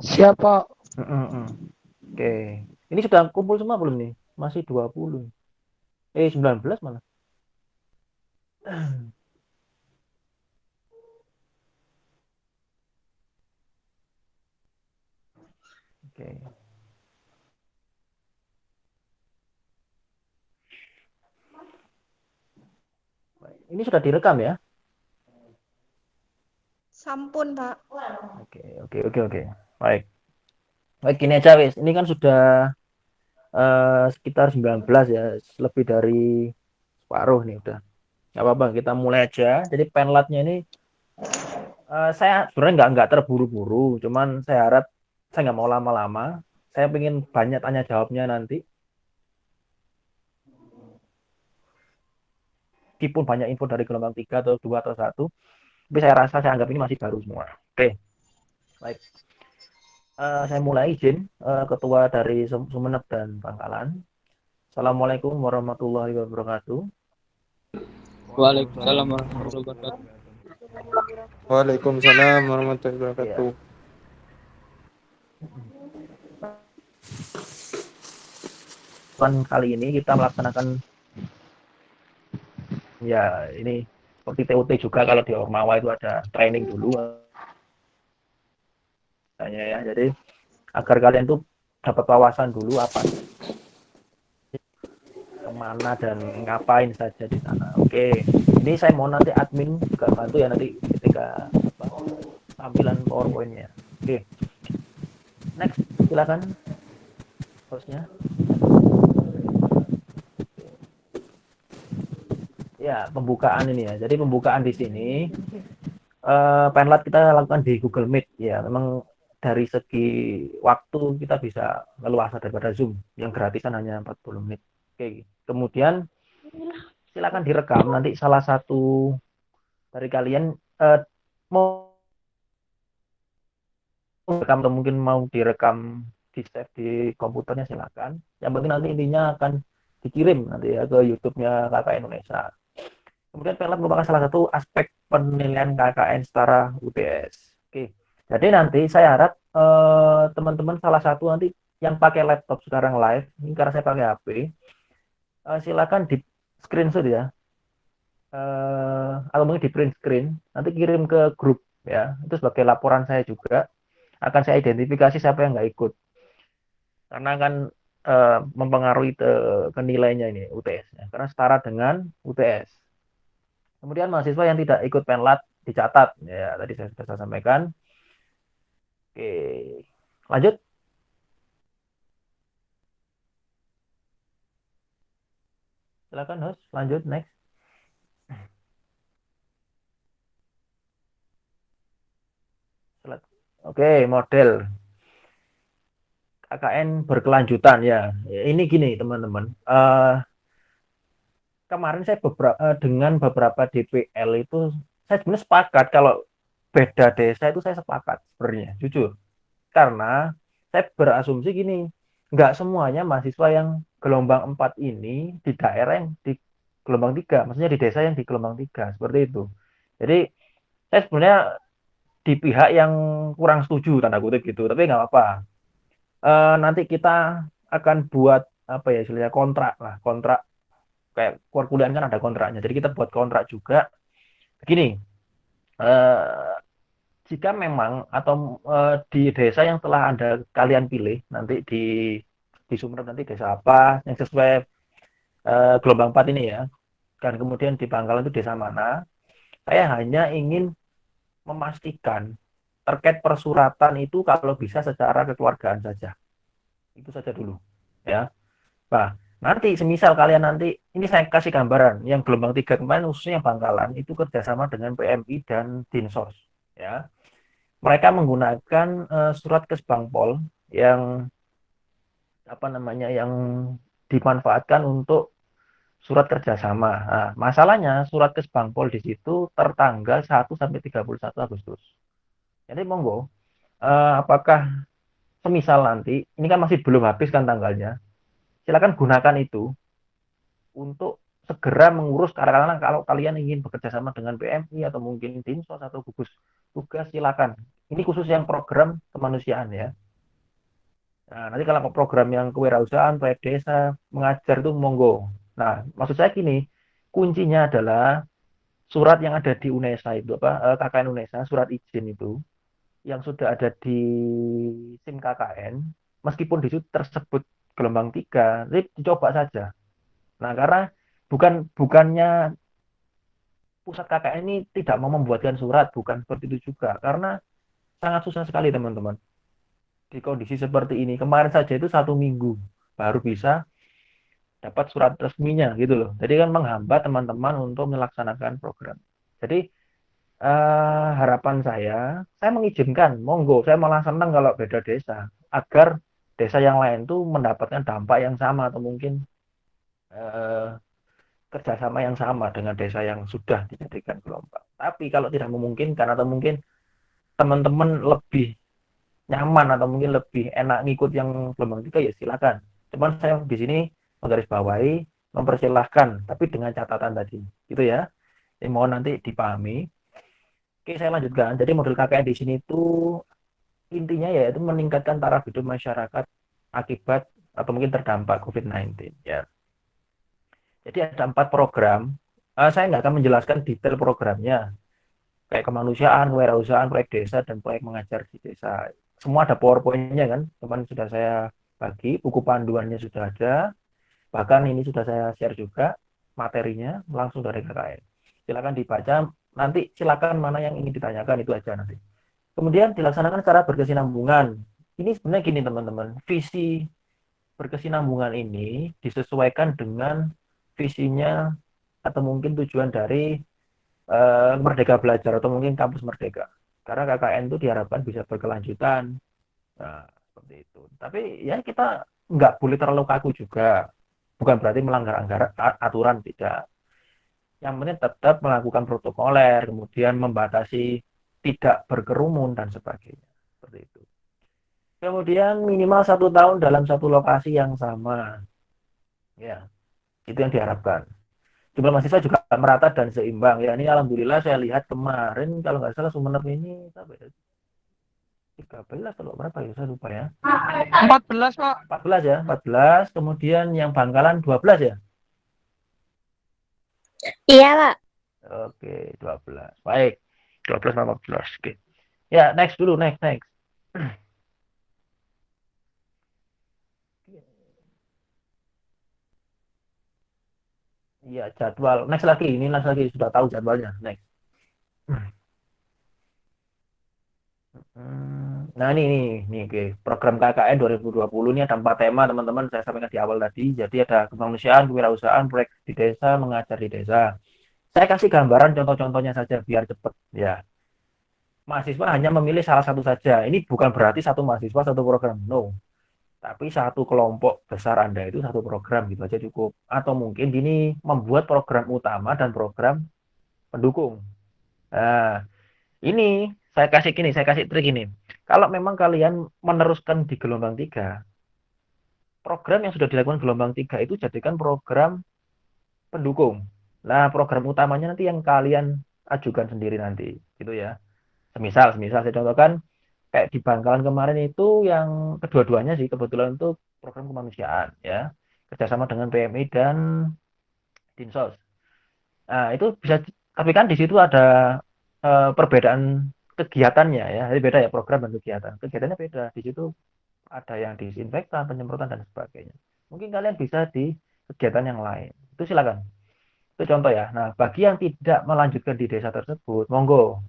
Siapa? Oke. Ini sudah kumpul semua belum nih? Masih 20. 19 malah. Oke. Ini sudah direkam ya? Sampun, Pak. Oke, oke, oke, oke. Baik. Baik, gini aja wis. Ini kan sudah sekitar 19 ya, lebih dari separuh nih udah. Nggak apa-apa, kita mulai aja. Jadi penlatnya ini saya sebenarnya nggak terburu-buru, cuman saya harap saya nggak mau lama-lama. Saya pengen banyak tanya jawabnya nanti. Meskipun banyak info dari gelombang 3 atau 2 atau satu, tapi saya rasa saya anggap ini masih baru semua. Oke, baik. Saya mulai izin ketua dari Sumeneb dan Bangkalan. Assalamualaikum warahmatullahi wabarakatuh. Waalaikumsalam warahmatullahi wabarakatuh. Waalaikumsalam warahmatullahi Ya, wabarakatuh. kan kali ini kita melaksanakan ya ini seperti TUT juga kalau di Ormawa itu ada training dulu ya. Jadi agar kalian tuh dapat wawasan dulu apa kemana dan ngapain saja di sana. Oke, ini saya mau nanti admin juga bantu ya nanti ketika apa, tampilan PowerPoint-nya. Oke, next silakan hostnya. Ya, pembukaan ini ya. Jadi pembukaan di sini penlat kita lakukan di Google Meet ya. Memang dari segi waktu kita bisa leluasa daripada Zoom yang gratisan hanya 40 menit. Oke, kemudian silakan direkam nanti salah satu dari kalian mau rekam atau mungkin mau direkam di save di komputernya silakan. Yang penting nanti intinya akan dikirim nanti ya ke YouTube-nya KKN Indonesia. Kemudian PLN merupakan salah satu aspek penilaian KKN setara UTS. Oke, jadi nanti saya harap teman-teman salah satu nanti yang pakai laptop sekarang live, ini karena saya pakai HP, silakan di screenshot ya, atau mungkin di print screen, nanti kirim ke grup ya, itu sebagai laporan saya juga, akan saya identifikasi siapa yang nggak ikut, karena kan mempengaruhi ke nilainya ini UTS-nya, karena setara dengan UTS. Kemudian mahasiswa yang tidak ikut penlat dicatat. Ya, tadi saya sudah saya sampaikan. Oke. Lanjut. Silakan host. Lanjut next. Oke, model KKN berkelanjutan ya. Ini gini teman-teman. Kemarin saya dengan beberapa DPL itu saya sebenarnya sepakat kalau beda desa itu saya sepakat sebenarnya, jujur. Karena saya berasumsi gini, nggak semuanya mahasiswa yang gelombang 4 ini di daerah yang di gelombang 3, maksudnya di desa yang di gelombang 3, seperti itu. Jadi saya sebenarnya di pihak yang kurang setuju, tanda kutip gitu, tapi nggak apa-apa. Nanti kita akan buat apa ya istilahnya kontrak lah, kontrak kayak perkuliahan kan ada kontraknya. Jadi kita buat kontrak juga. Begini, eh, jika memang atau di desa yang telah Anda kalian pilih nanti di Sumeneb nanti desa apa yang sesuai gelombang 4 ini ya. Dan kemudian di Bangkalan itu desa mana? Saya hanya ingin memastikan terkait persuratan itu kalau bisa secara kekeluargaan saja. Itu saja dulu ya. Nah, nanti semisal kalian nanti ini saya kasih gambaran yang gelombang 3 kemarin khususnya yang Bangkalan itu kerjasama dengan PMI dan Dinsos ya. Mereka menggunakan surat Kesbangpol yang apa namanya yang dimanfaatkan untuk surat kerjasama. Nah, masalahnya surat Kesbangpol di situ tertanggal 1 sampai 31 Agustus. Jadi monggo, apakah semisal nanti ini kan masih belum habis kan tanggalnya, silakan gunakan itu untuk segera mengurus karena kalau kalian ingin bekerja sama dengan PMI atau mungkin Dinsos atau gugus tugas silakan Ini khusus yang program kemanusiaan ya. Nah, nanti kalau program yang kewirausahaan, proyek desa, mengajar itu monggo. Nah, maksud saya gini, kuncinya adalah surat yang ada di UNESA itu apa KKN UNESA, surat izin itu yang sudah ada di SIM KKN, meskipun di situ tersebut gelombang 3, jadi dicoba saja. Nah, karena bukannya pusat KKN ini tidak mau membuatkan surat, bukan seperti itu juga, karena sangat susah sekali teman-teman. Di kondisi seperti ini, kemarin saja itu 1 minggu baru bisa dapat surat resminya gitu loh. Jadi kan menghambat teman-teman untuk melaksanakan program. Jadi harapan saya mengizinkan, monggo, saya malah senang kalau beda desa, agar desa yang lain tuh mendapatkan dampak yang sama atau mungkin eh, kerjasama yang sama dengan desa yang sudah dijadikan gelombang. Tapi kalau tidak memungkinkan atau mungkin teman-teman lebih nyaman atau mungkin lebih enak ngikut yang gelombang 3 ya silakan. Cuman saya di sini menggarisbawahi mempersilahkan, tapi dengan catatan tadi, gitu ya. Ini mohon nanti dipahami. Oke, saya lanjutkan. Jadi model KKN di sini tuh intinya yaitu meningkatkan taraf hidup masyarakat akibat atau mungkin terdampak COVID-19 ya. Jadi ada 4 program. Saya nggak akan menjelaskan detail programnya kayak kemanusiaan, kewirausahaan, proyek desa dan proyek mengajar di desa. Semua ada PowerPoint-nya kan, teman sudah saya bagi, buku panduannya sudah ada, bahkan ini sudah saya share juga materinya langsung dari KKN. Silakan dibaca, nanti silakan mana yang ingin ditanyakan itu aja nanti. Kemudian dilaksanakan secara berkesinambungan. Ini sebenarnya gini teman-teman, visi berkesinambungan ini disesuaikan dengan visinya atau mungkin tujuan dari Merdeka Belajar atau mungkin Kampus Merdeka. Karena KKN itu diharapkan bisa berkelanjutan. Nah, seperti itu. Tapi ya kita nggak boleh terlalu kaku juga. Bukan berarti melanggar aturan, tidak. Yang penting tetap melakukan protokoler, kemudian membatasi tidak berkerumun dan sebagainya. Seperti itu. Kemudian minimal 1 tahun dalam satu lokasi yang sama. Ya, itu yang diharapkan. Jumlah mahasiswa juga merata dan seimbang. Ya, ini alhamdulillah saya lihat kemarin kalau nggak salah Sumeneb ini 13 atau berapa ya, saya lupa ya. 14, Pak. 14 ya, 14. Kemudian yang Bangkalan 12 ya. Iya, Pak. Oke, 12. Baik. 12 sama 14. Oke. Ya, next dulu, next. Iya, jadwal. Next lagi, ini next lagi sudah tahu jadwalnya. Next. Nah ini oke. Program KKN 2020 ini ada 4 tema teman-teman, saya sampaikan di awal tadi. Jadi ada kemanusiaan, kewirausahaan, proyek di desa, mengajar di desa. Saya kasih gambaran contoh-contohnya saja biar cepat ya. Mahasiswa hanya memilih salah satu saja. Ini bukan berarti satu mahasiswa satu program, no. Tapi satu kelompok besar Anda itu satu program gitu aja cukup. Atau mungkin ini membuat program utama dan program pendukung. Nah, ini saya kasih trik ini. Kalau memang kalian meneruskan di gelombang 3, program yang sudah dilakukan gelombang 3 itu jadikan program pendukung. Nah, program utamanya nanti yang kalian ajukan sendiri nanti, gitu ya. Semisal saya contohkan kayak di Bangkalan kemarin itu yang kedua-duanya sih kebetulan itu program kemanusiaan ya, kerjasama dengan PMI dan Dinsos. Nah, itu bisa, tapi kan di situ ada perbedaan kegiatannya ya, jadi beda ya program dan kegiatan. Kegiatannya beda. Di situ ada yang disinfektan, penyemprotan dan sebagainya. Mungkin kalian bisa di kegiatan yang lain. Itu silakan. Itu contoh ya. Nah, bagi yang tidak melanjutkan di desa tersebut, monggo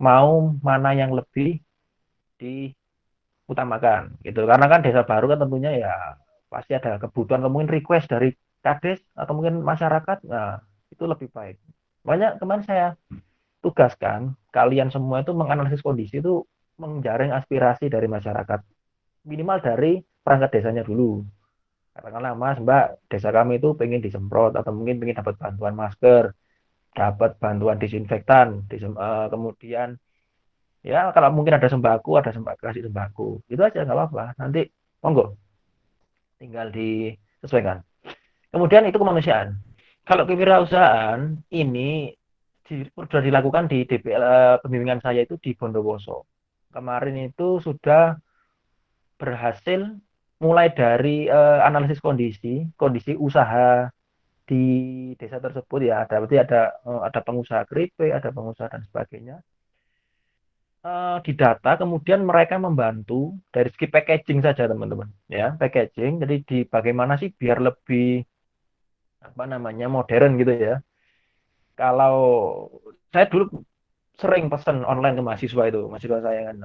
mau mana yang lebih diutamakan gitu. Karena kan desa baru kan tentunya ya pasti ada kebutuhan, mungkin request dari kades atau mungkin masyarakat. Nah, itu lebih baik. Banyak kemarin saya tugaskan kalian semua itu menganalisis kondisi itu, menjaring aspirasi dari masyarakat, minimal dari perangkat desanya dulu. Katakanlah Mas Mbak, desa kami itu pengen disemprot atau mungkin pengen dapat bantuan masker, dapat bantuan disinfektan, kemudian ya kalau mungkin ada sembako, kasih sembako, itu aja nggak apa-apa, nanti monggo tinggal disesuaikan. Kemudian itu kemanusiaan. Kalau kewirausahaan ini sudah dilakukan di DPL, pembimbingan saya itu di Bondowoso. kemarin itu sudah berhasil mulai dari analisis kondisi usaha di desa tersebut ya. Berarti ada pengusaha keripik, ada pengusaha dan sebagainya. Didata, kemudian mereka membantu dari segi packaging saja teman-teman, ya packaging. Jadi di bagaimana sih biar lebih apa namanya modern gitu ya. Kalau saya dulu sering pesan online ke mahasiswa saya kan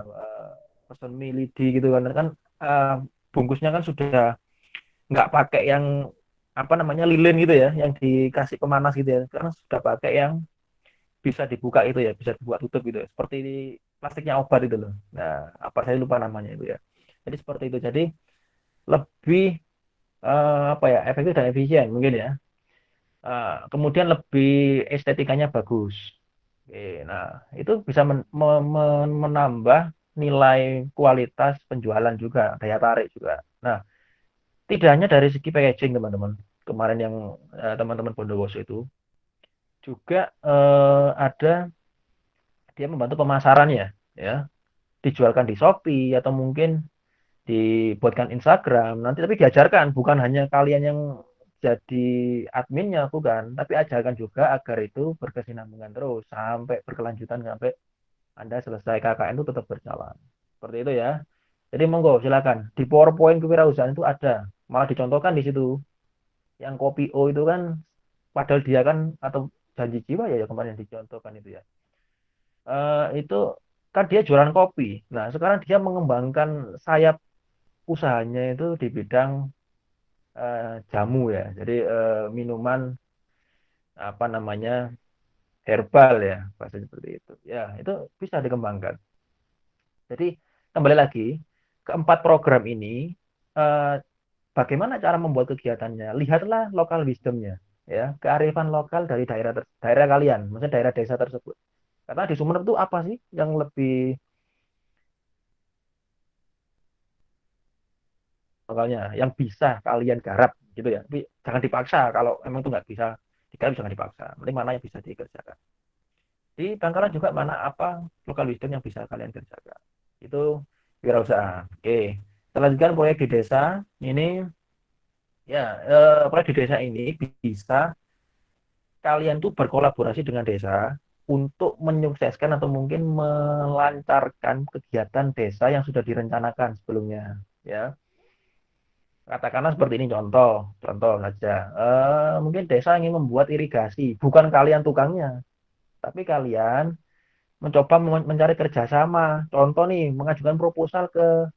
pesan Milidi gitu kan eh, bungkusnya kan sudah nggak pakai yang apa namanya lilin gitu ya, yang dikasih pemanas gitu ya. Karena sudah pakai yang bisa dibuka itu ya, bisa dibuka tutup gitu ya. Seperti plastiknya obat itu loh. Nah, apa saya lupa namanya itu ya. Jadi seperti itu. Jadi lebih apa ya, efektif dan efisien mungkin ya. Kemudian lebih estetikanya bagus. Oke, nah, itu bisa menambah nilai kualitas penjualan juga, daya tarik juga. Nah, tidak hanya dari segi packaging, teman-teman. Kemarin yang teman-teman Bondowoso itu juga ada dia membantu pemasarannya, ya, dijualkan di Shopee atau mungkin dibuatkan Instagram. Nanti tapi diajarkan bukan hanya kalian yang jadi adminnya, bukan, tapi ajarkan juga agar itu berkesinambungan terus sampai berkelanjutan sampai Anda selesai KKN itu tetap berjalan. Seperti itu ya. Jadi monggo silakan. Di PowerPoint kewirausahaan itu ada. Malah dicontohkan di situ. Yang kopi O itu kan padahal dia kan atau janji jiwa ya, kemarin yang dicontohkan itu ya. Itu kan dia jualan kopi. Nah, sekarang dia mengembangkan sayap usahanya itu di bidang jamu ya. Jadi minuman apa namanya herbal ya, bahasa seperti itu. Ya, itu bisa dikembangkan. Jadi kembali lagi keempat program ini, eh, bagaimana cara membuat kegiatannya? Lihatlah lokal wisdomnya, ya, kearifan lokal dari daerah kalian, maksudnya daerah desa tersebut. Karena di Sumeneb itu apa sih yang lebih lokalnya, yang bisa kalian garap gitu ya. Tapi jangan dipaksa kalau emang itu nggak bisa digarap, jangan dipaksa. Penting mana yang bisa dikerjakan. Di Bangkalan juga mana apa lokal wisdom yang bisa kalian kerjakan. Itu wirausaha. Oke. Selanjutnya proyek di desa ini ya proyek di desa ini bisa kalian tuh berkolaborasi dengan desa untuk menyukseskan atau mungkin melancarkan kegiatan desa yang sudah direncanakan sebelumnya ya. Katakanlah seperti ini contoh, contoh saja. Mungkin desa ingin membuat irigasi, bukan kalian tukangnya, tapi kalian mencoba mencari kerjasama. Contoh nih, mengajukan proposal ke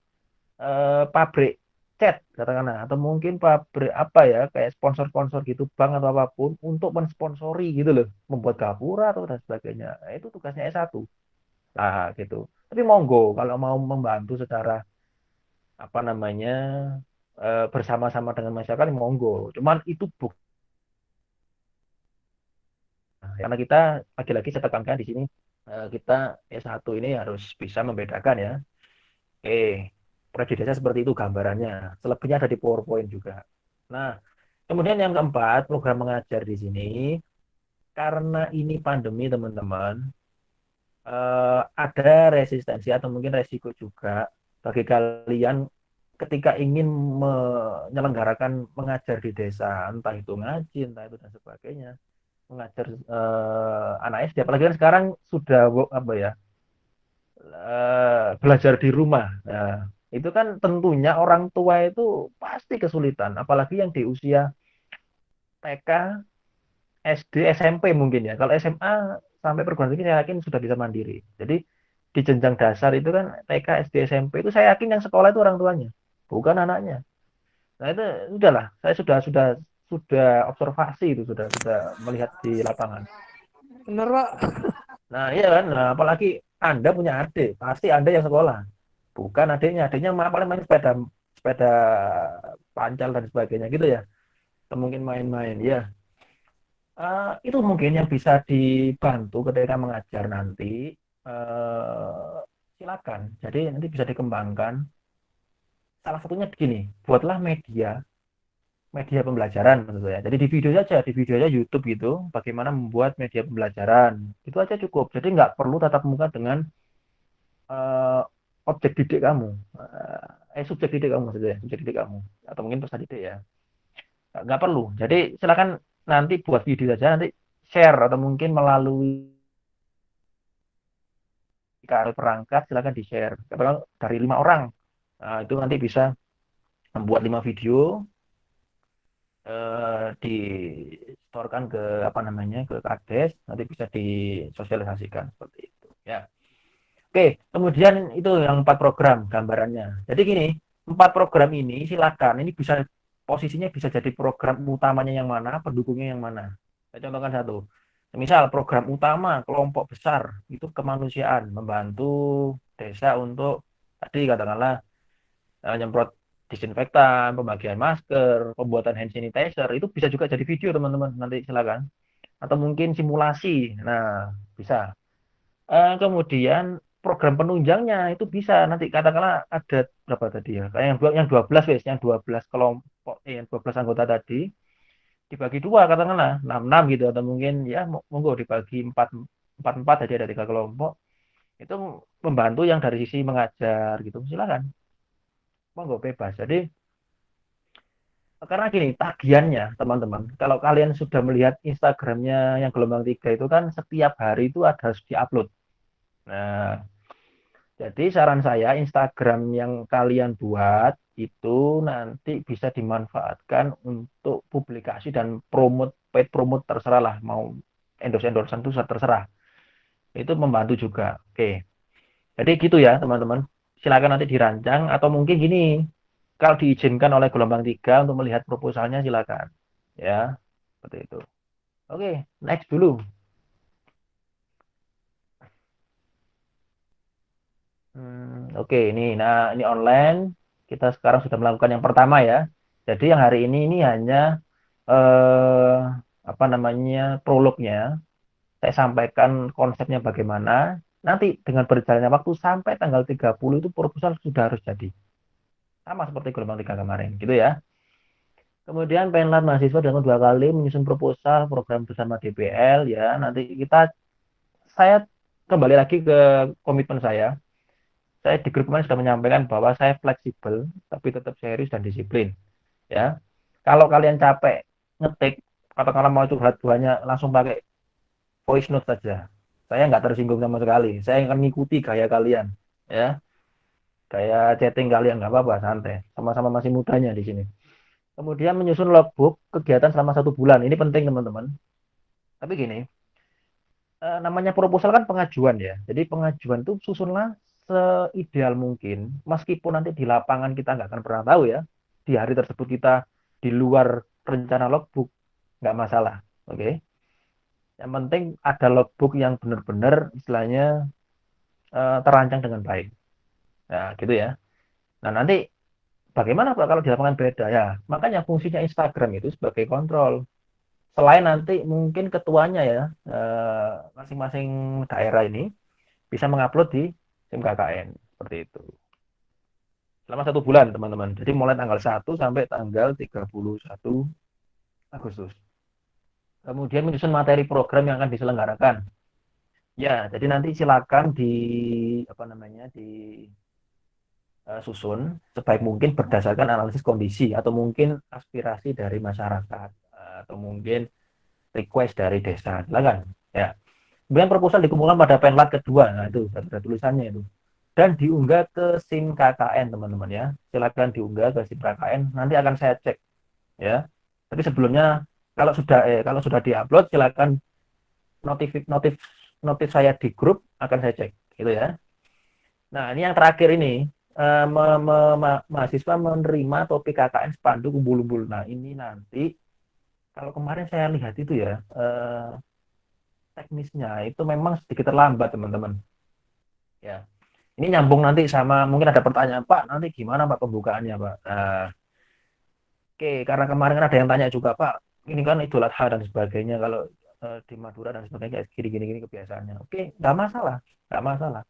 pabrik cat, katakanlah, atau mungkin pabrik apa ya, kayak sponsor-sponsor gitu, bank atau apapun, untuk mensponsori gitu loh, membuat gapura atau dan sebagainya. Nah, itu tugasnya S1. Nah, gitu. Tapi monggo, kalau mau membantu secara apa namanya bersama-sama dengan masyarakat, monggo. Cuman itu bukan karena kita lagi-lagi saya tekankan di sini kita S1 ini harus bisa membedakan ya. Oke, proyek desa seperti itu gambarannya. Selebihnya ada di PowerPoint juga. Nah, kemudian yang keempat, program mengajar di sini karena ini pandemi teman-teman, ada resistensi atau mungkin resiko juga bagi kalian ketika ingin menyelenggarakan mengajar di desa, entah itu ngaji, entah itu dan sebagainya, mengajar anak SD, apalagi kan sekarang sudah apa ya belajar di rumah. Nah, itu kan tentunya orang tua itu pasti kesulitan, apalagi yang di usia TK, SD, SMP mungkin ya. Kalau SMA sampai perguruan tinggi saya yakin sudah bisa mandiri. Jadi di jenjang dasar itu kan TK, SD, SMP itu saya yakin yang sekolah itu orang tuanya, bukan anaknya. Nah itu udahlah, saya sudah observasi itu sudah melihat di lapangan. Bener, Pak. Nah iya kan, nah, apalagi Anda punya adik, pasti Anda yang sekolah, bukan adiknya mah paling main sepeda sepeda pancal dan sebagainya gitu ya, atau mungkin main-main ya. Itu mungkin yang bisa dibantu ketika mengajar nanti. Silakan. Jadi nanti bisa dikembangkan. Salah satunya begini, buatlah media pembelajaran menurut saya. Jadi di video saja YouTube gitu, bagaimana membuat media pembelajaran. Itu aja cukup. Jadi nggak perlu tatap muka dengan objek didik kamu, subjek didik kamu maksudnya, subjek didik kamu, atau mungkin peserta didik ya, nggak perlu. Jadi silakan nanti buat video saja, nanti share atau mungkin melalui kartu perangkat silakan di share. Katakan dari 5 orang, nah, itu nanti bisa membuat 5 video, distorkan ke apa namanya ke Kades, nanti bisa disosialisasikan seperti itu. Ya. Oke, kemudian itu yang 4 program gambarannya. Jadi gini, 4 program ini silakan, ini bisa posisinya bisa jadi program utamanya yang mana, pendukungnya yang mana. Saya contohkan satu. Misal program utama kelompok besar itu kemanusiaan, membantu desa untuk tadi katakanlah nyemprot disinfektan, pembagian masker, pembuatan hand sanitizer, itu bisa juga jadi video teman-teman, nanti silakan. Atau mungkin simulasi, nah bisa. Kemudian program penunjangnya itu bisa nanti katakanlah ada berapa tadi ya? Kayak yang 12 wes, yang 12 kelompok, yang 12 anggota tadi dibagi dua katakanlah 6-6 gitu, atau mungkin ya monggo dibagi 4 4 4 jadi ada 3 kelompok. Itu membantu yang dari sisi mengajar gitu. Silakan. Monggo bebas. Jadi karena gini, tagihannya teman-teman, kalau kalian sudah melihat Instagramnya yang gelombang 3 itu kan setiap hari itu ada harus diupload. Nah, jadi saran saya Instagram yang kalian buat itu nanti bisa dimanfaatkan untuk publikasi dan promote, paid promote terserah lah, mau endorse-endorsean itu terserah. Itu membantu juga. Oke. Jadi gitu ya teman-teman. Silakan nanti dirancang atau mungkin gini, kalau diizinkan oleh gelombang 3 untuk melihat proposalnya silakan. Ya, seperti itu. Oke, next dulu. Oke, ini online. Kita sekarang sudah melakukan yang pertama ya. Jadi yang hari ini hanya eh, apa namanya prolognya. Saya sampaikan konsepnya bagaimana. Nanti dengan berjalannya waktu sampai tanggal 30 itu proposal sudah harus jadi. Sama seperti gelombang 3 kemarin, gitu ya. Kemudian penlat mahasiswa dengan 2 kali menyusun proposal program bersama DPL ya. Nanti saya kembali lagi ke komitmen saya. Saya di grup kemarin sudah menyampaikan bahwa saya fleksibel, tapi tetap serius dan disiplin. Ya, kalau kalian capek ngetik, katakanlah mau curhat banyak, langsung pakai voice note saja. Saya nggak tersinggung sama sekali. Saya akan mengikuti gaya kalian. Ya, gaya chatting kalian nggak apa-apa, santai. Sama-sama masih mudanya di sini. Kemudian menyusun logbook kegiatan selama 1 bulan. Ini penting teman-teman. Tapi gini, namanya proposal kan pengajuan ya. Jadi pengajuan itu susunlah seideal mungkin. Meskipun nanti di lapangan kita nggak akan pernah tahu ya. Di hari tersebut kita di luar rencana logbook, nggak masalah. Oke. Yang penting ada logbook yang benar-benar istilahnya terancang dengan baik. Nah, gitu ya. Nah, nanti bagaimana Pak kalau di lapangan beda ya? Makanya fungsinya Instagram itu sebagai kontrol. Selain nanti mungkin ketuanya ya, masing-masing daerah ini bisa mengupload di SIM KKN seperti itu. Selama 1 bulan teman-teman. Jadi mulai tanggal 1 sampai tanggal 31 Agustus. Kemudian menyusun materi program yang akan diselenggarakan. Ya, jadi nanti silakan di apa namanya susun sebaik mungkin berdasarkan analisis kondisi atau mungkin aspirasi dari masyarakat atau mungkin request dari desa. Silakan. Ya. Kemudian proposal dikumpulkan pada penlat kedua. Nah, itu ada tulisannya itu. Dan diunggah ke SIM KKN, teman-teman ya. Silakan diunggah ke SIM KKN. Nanti akan saya cek ya. Tapi sebelumnya kalau sudah diupload silakan notif notif notif saya di grup akan saya cek gitu ya. Nah, ini yang terakhir ini mahasiswa menerima topik KKN spanduk umbul-umbul. Nah, ini nanti kalau kemarin saya lihat itu ya teknisnya itu memang sedikit terlambat teman-teman. Ya, ini nyambung nanti sama mungkin ada pertanyaan Pak, nanti gimana Pak pembukaannya Pak? Nah, oke, karena kemarin kan ada yang tanya juga Pak, ini kan Idul Adha dan sebagainya kalau di Madura dan sebagainya kayak gini-gini kebiasaannya. Oke, nggak masalah, nggak masalah.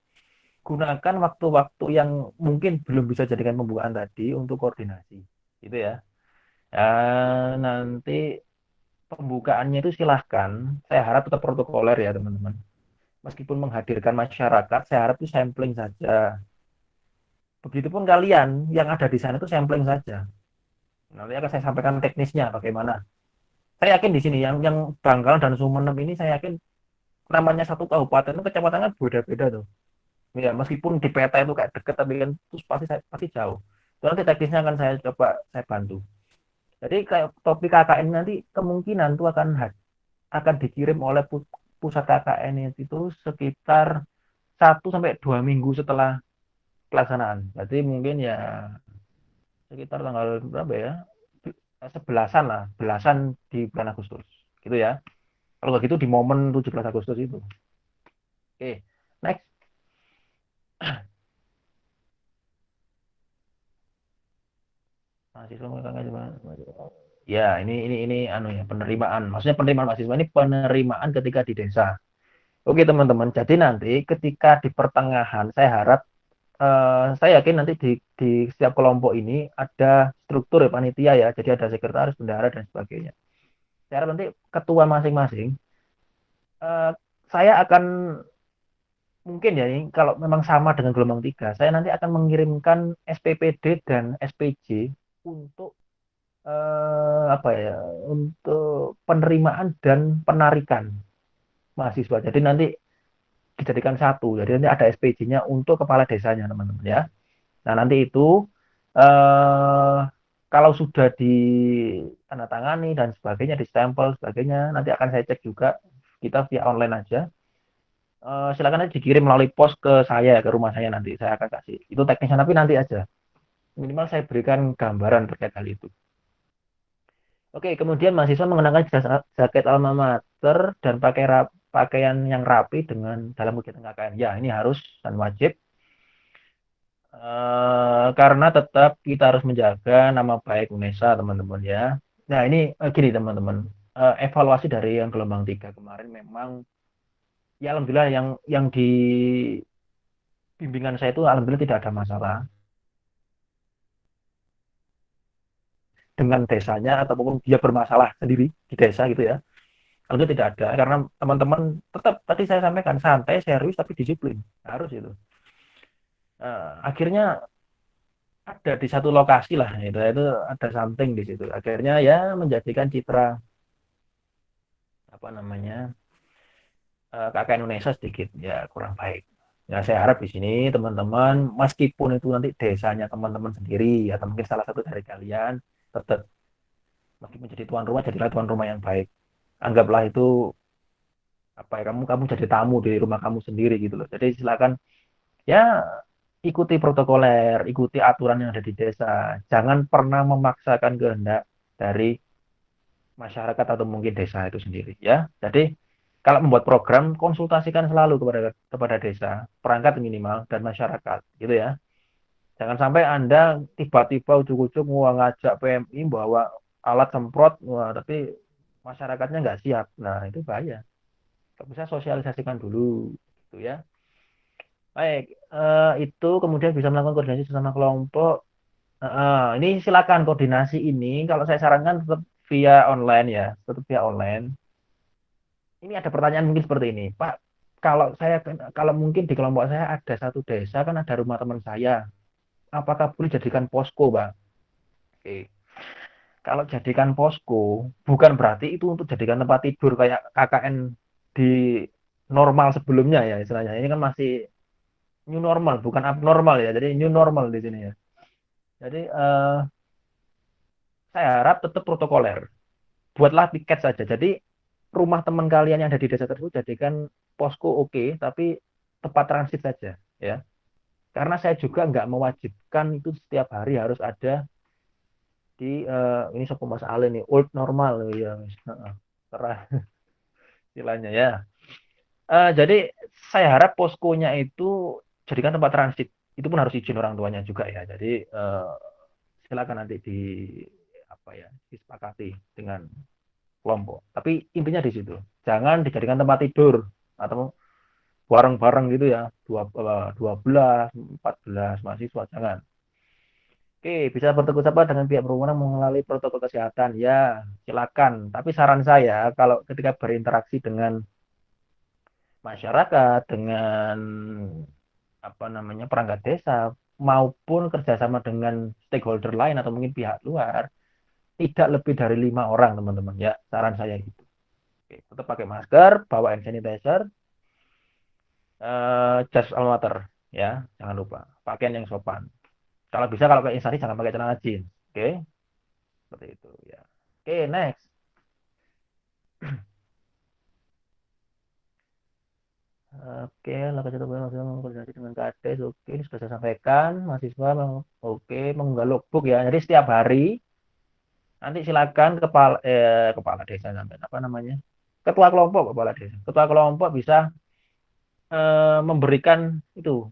Gunakan waktu-waktu yang mungkin belum bisa jadikan pembukaan tadi untuk koordinasi, gitu ya. Nanti pembukaannya itu silahkan. Saya harap tetap protokoler ya teman-teman. Meskipun menghadirkan masyarakat, saya harap itu sampling saja. Begitupun kalian yang ada di sana itu sampling saja. Nanti akan saya sampaikan teknisnya bagaimana. Saya yakin di sini yang Bangkalan dan Sumeneb ini saya yakin namanya satu kabupaten itu kecamatannya beda-beda tuh. Ya, meskipun di peta itu kayak deket tapi kan terus pasti jauh. Itu nanti teknisnya akan saya coba saya bantu. Jadi kayak topik KKN nanti kemungkinan tuh akan dikirim oleh pusat KKN itu sekitar 1 sampai 2 minggu setelah pelaksanaan. Berarti mungkin ya sekitar tanggal berapa ya? Sebelasan lah, belasan di bulan Agustus. Gitu ya. Kalau nggak gitu di momen 17 Agustus itu. Oke, next. Mahasiswa ya, ini anu ya, penerimaan. Maksudnya penerimaan mahasiswa ini penerimaan ketika di desa. Oke, teman-teman. Jadi nanti ketika di pertengahan saya harap saya yakin nanti di setiap kelompok ini ada struktur ya panitia ya. Jadi ada sekretaris, bendahara dan sebagainya. Saya harap nanti ketua masing-masing eh, saya akan mungkin ya ini kalau memang sama dengan gelombang 3 saya nanti akan mengirimkan SPPD dan SPJ untuk apa ya untuk penerimaan dan penarikan mahasiswa. Jadi nanti dijadikan satu. Jadi nanti ada SPJ-nya untuk kepala desanya teman-teman ya. Nah nanti itu eh, kalau sudah ditandatangani dan sebagainya, distempel sebagainya, nanti akan saya cek juga kita via online aja. Silakan aja dikirim melalui pos ke saya ke rumah saya nanti saya akan kasih. Itu teknisnya tapi nanti aja. Minimal saya berikan gambaran terkait hal itu. Oke, kemudian mahasiswa mengenakan jaket alma mater dan pakaian yang rapi dengan dalam kegiatan KKN. Ya, ini harus dan wajib karena tetap kita harus menjaga nama baik UNESA, teman-teman ya. Nah, ini gini teman-teman. Evaluasi dari yang gelombang 3 kemarin memang ya alhamdulillah yang di bimbingan saya itu alhamdulillah tidak ada masalah dengan desanya ataupun dia bermasalah sendiri di desa gitu ya. Alhamdulillah tidak ada karena teman-teman tetap tadi saya sampaikan santai, serius tapi disiplin. Harus itu. Akhirnya ada di satu lokasi lah itu ada something di situ. Akhirnya ya menjadikan citra apa namanya KKN Indonesia sedikit ya kurang baik. Ya saya harap di sini teman-teman meskipun itu nanti desanya teman-teman sendiri atau mungkin salah satu dari kalian tetap meskipun jadi tuan rumah jadilah tuan rumah yang baik. Anggaplah itu apa ya kamu jadi tamu di rumah kamu sendiri gitu loh. Jadi silakan ya ikuti protokoler, ikuti aturan yang ada di desa. Jangan pernah memaksakan kehendak dari masyarakat atau mungkin desa itu sendiri ya. Jadi kalau membuat program konsultasikan selalu kepada desa, perangkat minimal dan masyarakat gitu ya. Jangan sampai Anda tiba-tiba ujuk-ujuk mau ngajak PMI bawa alat semprot, wah, tapi masyarakatnya nggak siap. Nah, itu bahaya. Kalau bisa sosialisasikan dulu gitu ya. Baik, itu kemudian bisa melakukan koordinasi sesama kelompok. Ini silakan koordinasi ini kalau saya sarankan tetap via online ya, tetap via online. Ini ada pertanyaan mungkin seperti ini, Pak. Kalau mungkin di kelompok saya ada satu desa kan ada rumah teman saya. Apakah boleh jadikan posko, Pak? Oke. Kalau jadikan posko, bukan berarti itu untuk jadikan tempat tidur kayak KKN di normal sebelumnya ya istilahnya. Ini kan masih new normal, bukan abnormal ya. Jadi new normal di sini ya. Jadi saya harap tetap protokoler. Buatlah tiket saja. Jadi rumah teman kalian yang ada di desa tersebut jadikan posko oke, tapi tempat transit saja ya. Karena saya juga nggak mewajibkan itu setiap hari harus ada di ini sopo Mas Ale nih old normal ya. Terah istilahnya ya. Jadi saya harap poskonya itu jadikan tempat transit. Itu pun harus izin orang tuanya juga ya. Jadi silakan nanti apa ya disepakati dengan kelompok. Tapi intinya di situ. Jangan dijadikan tempat tidur atau bareng-bareng gitu ya. 12, 14 mahasiswa jangan. Oke, bisa bertegur sapa dengan pihak berwenang melalui protokol kesehatan. Ya, silakan. Tapi saran saya kalau ketika berinteraksi dengan masyarakat, dengan apa namanya perangkat desa, maupun kerjasama dengan stakeholder lain atau mungkin pihak luar, tidak lebih dari 5 orang teman-teman ya, saran saya gitu. Oke, tetap pakai masker, bawa hand sanitizer, jas alma mater ya, jangan lupa pakaian yang sopan. Kalau bisa kalau kayak instasi jangan pakai celana jeans. Oke, seperti itu ya. Oke, next. Oke, lakukan satu bulan maksimal mengkoordinasi dengan Kades. Oke, ini sudah saya sampaikan. Mahasiswa, oke, mengunggah logbook ya. Jadi setiap hari nanti silakan kepala desa sampai apa namanya? Ketua kelompok kepala desa. Ketua kelompok bisa memberikan itu,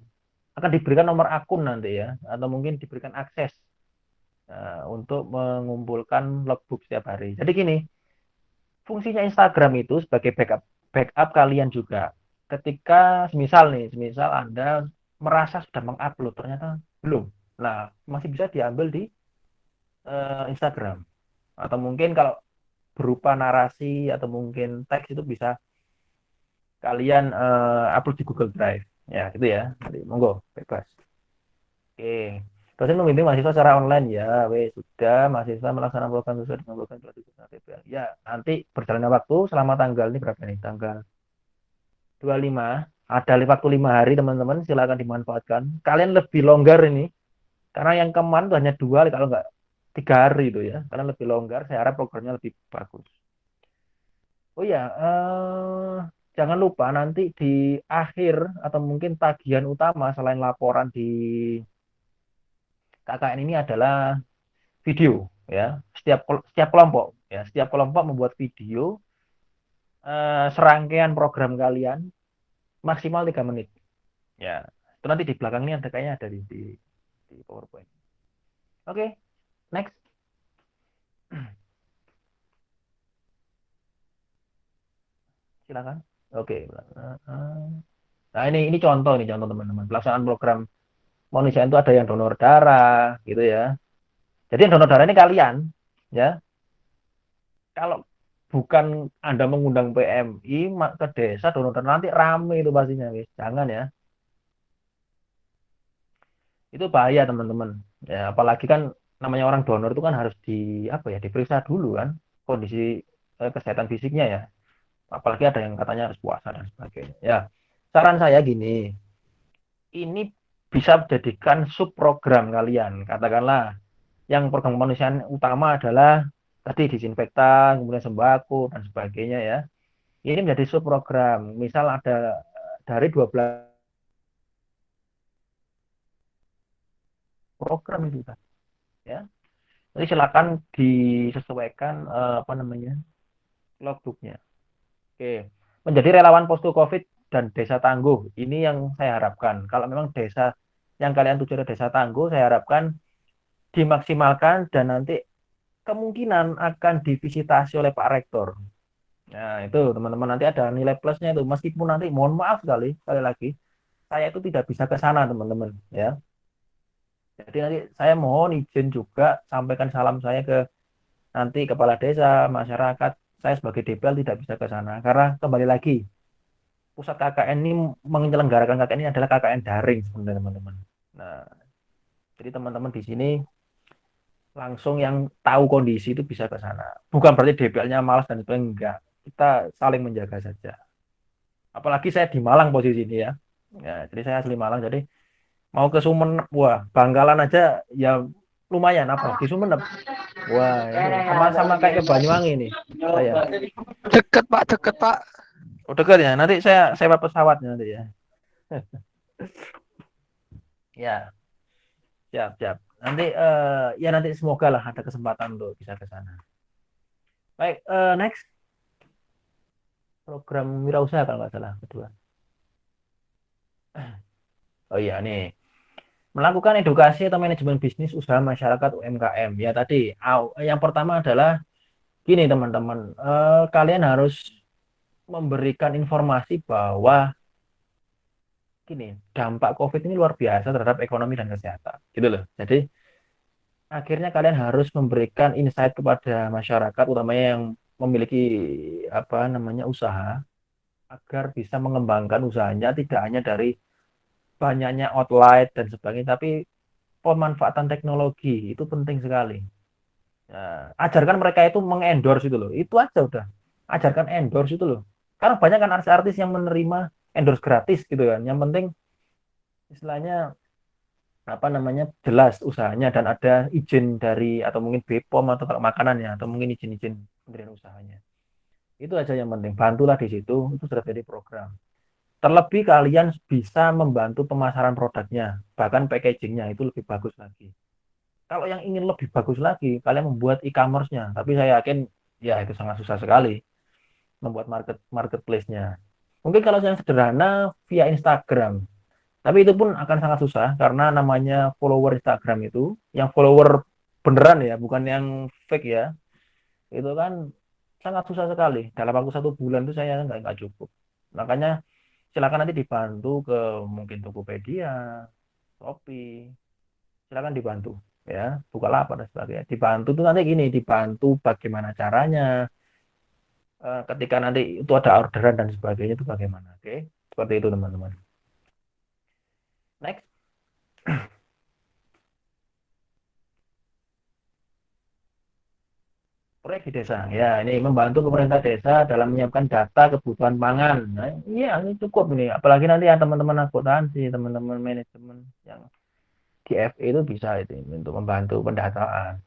akan diberikan nomor akun nanti ya, atau mungkin diberikan akses untuk mengumpulkan logbook setiap hari. Jadi gini, fungsinya Instagram itu sebagai backup kalian juga. Ketika semisal Anda merasa sudah mengupload ternyata belum. Nah, masih bisa diambil di Instagram. Atau mungkin kalau berupa narasi atau mungkin teks itu bisa kalian upload di Google Drive. Ya, gitu ya. Jadi monggo, bebas. Oke. Dosen membimbing mahasiswa secara online ya, sudah mahasiswa melaksanakan program sesuai dengan program yang telah ditentukan TPL. Ya, nanti berjalannya waktu selama tanggal ini berapa nih? Tanggal 25. Ada waktu 5 hari teman-teman, silakan dimanfaatkan. Kalian lebih longgar ini, karena yang kemarin itu hanya 2 kalau nggak 3 hari itu ya. Kalian lebih longgar, saya harap programnya lebih bagus. Oh ya, jangan lupa nanti di akhir atau mungkin tagihan utama selain laporan di KKN ini adalah video ya. Setiap kelompok ya, setiap kelompok membuat video serangkaian program kalian maksimal 3 menit. Ya, itu nanti di belakang ini ada kayaknya ada di PowerPoint. Oke, next. Silakan. Oke. Nah, ini contoh teman-teman. Pelaksanaan program kemanusiaan itu ada yang donor darah gitu ya. Jadi yang donor darah ini kalian ya. Kalau bukan Anda mengundang PMI ke desa donor darah nanti rame itu pastinya, wis. Jangan ya. Itu bahaya teman-teman. Ya, apalagi kan namanya orang donor itu kan harus diperiksa dulu kan kondisi kesehatan fisiknya ya. Apalagi ada yang katanya harus puasa dan sebagainya. Ya, saran saya gini, ini bisa dijadikan subprogram kalian. Katakanlah yang program kemanusiaan utama adalah tadi disinfektan, kemudian sembako dan sebagainya ya. Ini menjadi subprogram. Misal ada dari 12 program itu ya. Jadi silakan disesuaikan apa namanya logbooknya. Oke, menjadi relawan posko COVID dan desa tangguh. Ini yang saya harapkan. Kalau memang desa yang kalian tuju adalah desa tangguh, saya harapkan dimaksimalkan dan nanti kemungkinan akan divisitasi oleh Pak Rektor. Nah, itu teman-teman nanti ada nilai plusnya itu. Meskipun nanti mohon maaf sekali lagi, saya itu tidak bisa ke sana teman-teman ya. Jadi nanti saya mohon izin juga sampaikan salam saya ke nanti kepala desa, masyarakat. Saya sebagai DPL tidak bisa ke sana karena kembali lagi pusat KKN ini menyelenggarakan KKN ini adalah KKN daring sebenarnya teman-teman. Nah, jadi teman-teman di sini langsung yang tahu kondisi itu bisa ke sana. Bukan berarti DPL-nya malas dan sebagainya, enggak. Kita saling menjaga saja. Apalagi saya di Malang posisi ini ya. Ya, jadi saya asli Malang. Jadi mau ke Sumeneb, wah, Bangkalan aja ya lumayan apa di Sumeneb. Wah, ini sama-sama kayak ke Banyuwangi ini. Saya. Deket Pak. Oh, dekat ya. Nanti saya sewa pesawatnya nanti ya. Ya, siap. Nanti ya nanti semoga lah ada kesempatan untuk bisa ke sana. Baik, next program wirausaha kalau nggak salah kedua. Oh iya nih, melakukan edukasi atau manajemen bisnis usaha masyarakat UMKM. Ya tadi, yang pertama adalah gini teman-teman, kalian harus memberikan informasi bahwa gini dampak COVID ini luar biasa terhadap ekonomi dan kesehatan, gitu loh. Jadi akhirnya kalian harus memberikan insight kepada masyarakat, utamanya yang memiliki apa namanya usaha, agar bisa mengembangkan usahanya tidak hanya dari banyaknya outlet dan sebagainya, tapi pemanfaatan teknologi itu penting sekali. Nah, ajarkan mereka itu mengendorse itu loh. Itu aja udah. Ajarkan endorse itu loh. Karena banyak kan artis-artis yang menerima endorse gratis gitu kan. Yang penting istilahnya apa namanya jelas usahanya dan ada izin dari atau mungkin BPOM atau kalau makanan ya atau mungkin izin-izin pendirian usahanya. Itu aja yang penting. Bantulah di situ, itu sudah jadi program. Terlebih kalian bisa membantu pemasaran produknya, bahkan packagingnya itu lebih bagus lagi. Kalau yang ingin lebih bagus lagi, kalian membuat e-commerce-nya. Tapi saya yakin ya itu sangat susah sekali membuat marketplace-nya. Mungkin kalau yang sederhana via Instagram. Tapi itu pun akan sangat susah karena namanya follower Instagram itu, yang follower beneran ya, bukan yang fake ya. Itu kan sangat susah sekali. Dalam waktu 1 bulan itu saya nggak cukup. Makanya silakan nanti dibantu ke mungkin Tokopedia, Shopee, silakan dibantu ya, Bukalapak dan sebagainya. Dibantu tuh nanti gini, dibantu bagaimana caranya, ketika nanti itu ada orderan dan sebagainya itu bagaimana. Oke, seperti itu teman-teman. Next, proyek di desa. Ya, ini membantu pemerintah desa dalam menyiapkan data kebutuhan pangan. Nah, iya, ini cukup ini. Apalagi nanti yang teman-teman akuntansi, teman-teman manajemen yang di FE itu bisa itu untuk membantu pendataan.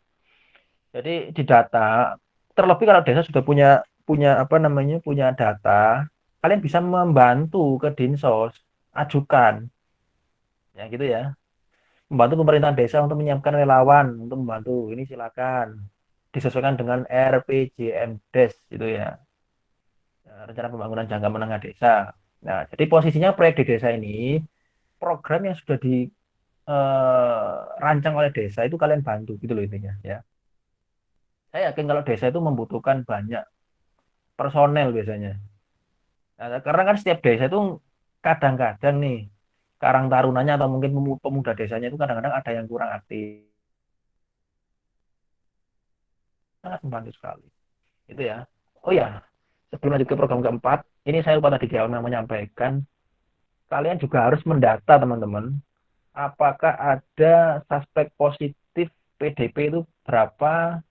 Jadi di data, terlebih kalau desa sudah punya punya apa namanya punya data, kalian bisa membantu ke Dinsos, ajukan, ya gitu ya, membantu pemerintahan desa untuk menyiapkan relawan untuk membantu. Ini silakan disesuaikan dengan RPJMDes gitu ya, rencana pembangunan jangka menengah desa. Nah, jadi posisinya proyek di desa ini program yang sudah dirancang oleh desa itu kalian bantu gitu loh intinya ya. Saya yakin kalau desa itu membutuhkan banyak personel biasanya. Nah, karena kan setiap desa itu kadang-kadang nih karang tarunanya atau mungkin pemuda desanya itu kadang-kadang ada yang kurang aktif. Sangat membantu sekali. Itu ya. Oh ya, sebelum lanjut ke program keempat, ini saya lupa tadi di awal menyampaikan, kalian juga harus mendata teman-teman, apakah ada suspek positif PDP itu berapa,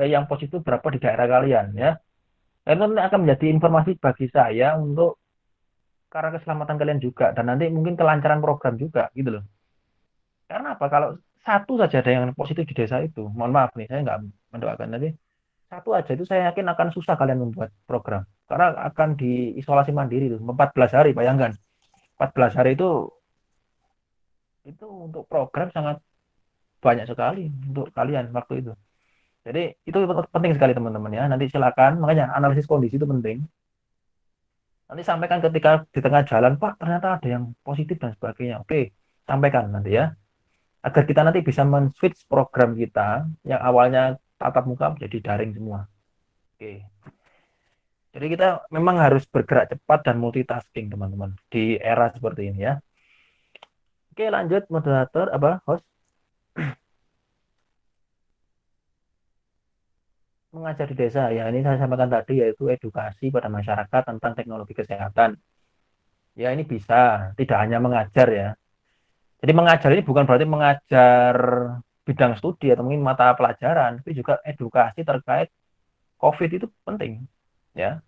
yang positif berapa di daerah kalian ya. Itu nanti akan menjadi informasi bagi saya untuk karena keselamatan kalian juga dan nanti mungkin kelancaran program juga gitu loh. Karena apa? Kalau satu saja ada yang positif di desa itu, mohon maaf nih, saya nggak mendoakan, tapi satu aja itu saya yakin akan susah kalian membuat program. Karena akan diisolasi mandiri itu 14 hari, bayangkan. 14 hari itu untuk program sangat banyak sekali untuk kalian waktu itu. Jadi itu penting sekali teman-teman ya. Nanti silakan, makanya analisis kondisi itu penting. Nanti sampaikan ketika di tengah jalan, Pak, ternyata ada yang positif dan sebagainya. Oke, sampaikan nanti ya. Agar kita nanti bisa men-switch program kita yang awalnya tatap muka menjadi daring semua. Oke. Jadi kita memang harus bergerak cepat dan multitasking, teman-teman, di era seperti ini ya. Oke, lanjut moderator apa host mengajar di desa. Ya, ini saya sampaikan tadi yaitu edukasi pada masyarakat tentang teknologi kesehatan. Ya, ini bisa tidak hanya mengajar ya. Jadi mengajar ini bukan berarti mengajar bidang studi atau mungkin mata pelajaran, tapi juga edukasi terkait COVID itu penting ya.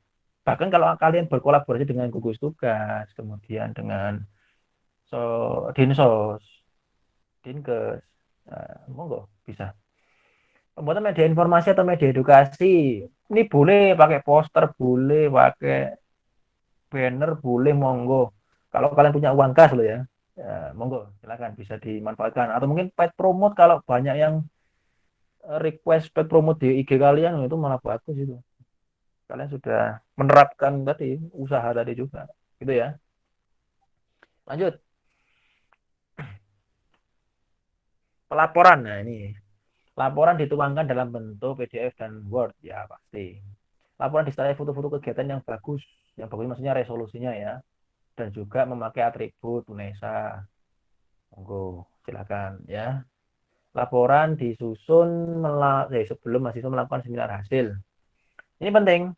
Bahkan kalau kalian berkolaborasi dengan gugus tugas, kemudian dengan so Dinsos, Dinkes, nah, monggo bisa. Pembuatan media informasi atau media edukasi, ini boleh pakai poster, boleh pakai banner, boleh monggo. Kalau kalian punya uang kas loh ya, ya monggo silakan bisa dimanfaatkan. Atau mungkin paid promote kalau banyak yang request paid promote di IG kalian itu malah bagus itu. Kalian sudah menerapkan tadi usaha tadi juga, gitu ya. Lanjut pelaporan. Nah ini laporan dituangkan dalam bentuk PDF dan Word ya pasti. Laporan disertai foto-foto kegiatan yang bagus maksudnya resolusinya ya, dan juga memakai atribut UNESA. Monggo, silakan ya. Laporan disusun sebelum mahasiswa melakukan seminar hasil. Ini penting.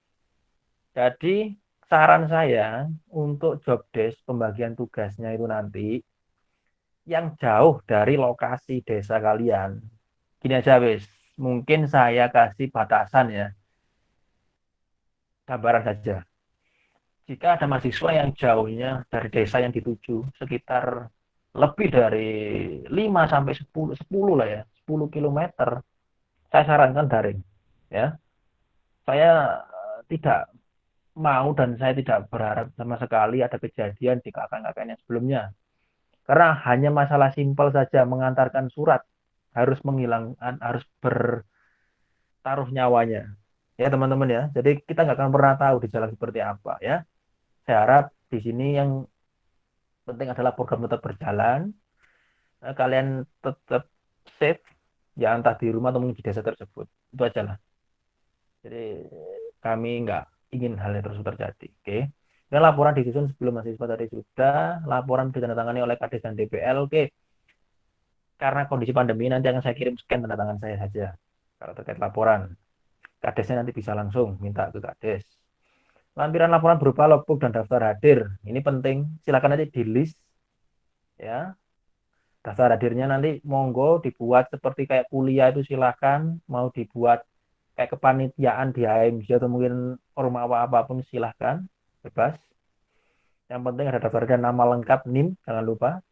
Jadi saran saya untuk job desk pembagian tugasnya itu nanti yang jauh dari lokasi desa kalian. Gini aja wis, mungkin saya kasih batasan ya, gambaran saja. Jika ada mahasiswa yang jauhnya dari desa yang dituju sekitar lebih dari 5 sampai 10 lah ya, 10 kilometer, saya sarankan daring. Ya, saya tidak mau dan saya tidak berharap sama sekali ada kejadian di kakak-kakak yang sebelumnya. Karena hanya masalah simpel saja mengantarkan surat harus menghilangkan, harus bertaruh nyawanya. Ya teman-teman ya. Jadi kita nggak akan pernah tahu di jalan seperti apa ya. Saya harap di sini yang penting adalah program tetap berjalan. Kalian tetap safe ya entah di rumah atau mungkin di desa tersebut. Itu aja lah. Jadi kami nggak ingin hal yang tersebut terjadi. Oke. Dan laporan disusun sebelum mahasiswa tadi sudah, laporan ditandatangani oleh Kades dan DPL. Oke. Karena kondisi pandemi nanti akan saya kirim scan tanda tangan saya saja. Kalau terkait laporan, Kadesnya nanti bisa langsung minta ke Kades. Lampiran laporan berupa logbook dan daftar hadir. Ini penting. Silakan nanti di list ya. Daftar hadirnya nanti monggo dibuat seperti kayak kuliah itu silakan. Mau dibuat kayak kepanitiaan di HMJ atau mungkin ormawa apapun silahkan. Bebas. Yang penting ada daftar dan nama lengkap NIM. Jangan lupa.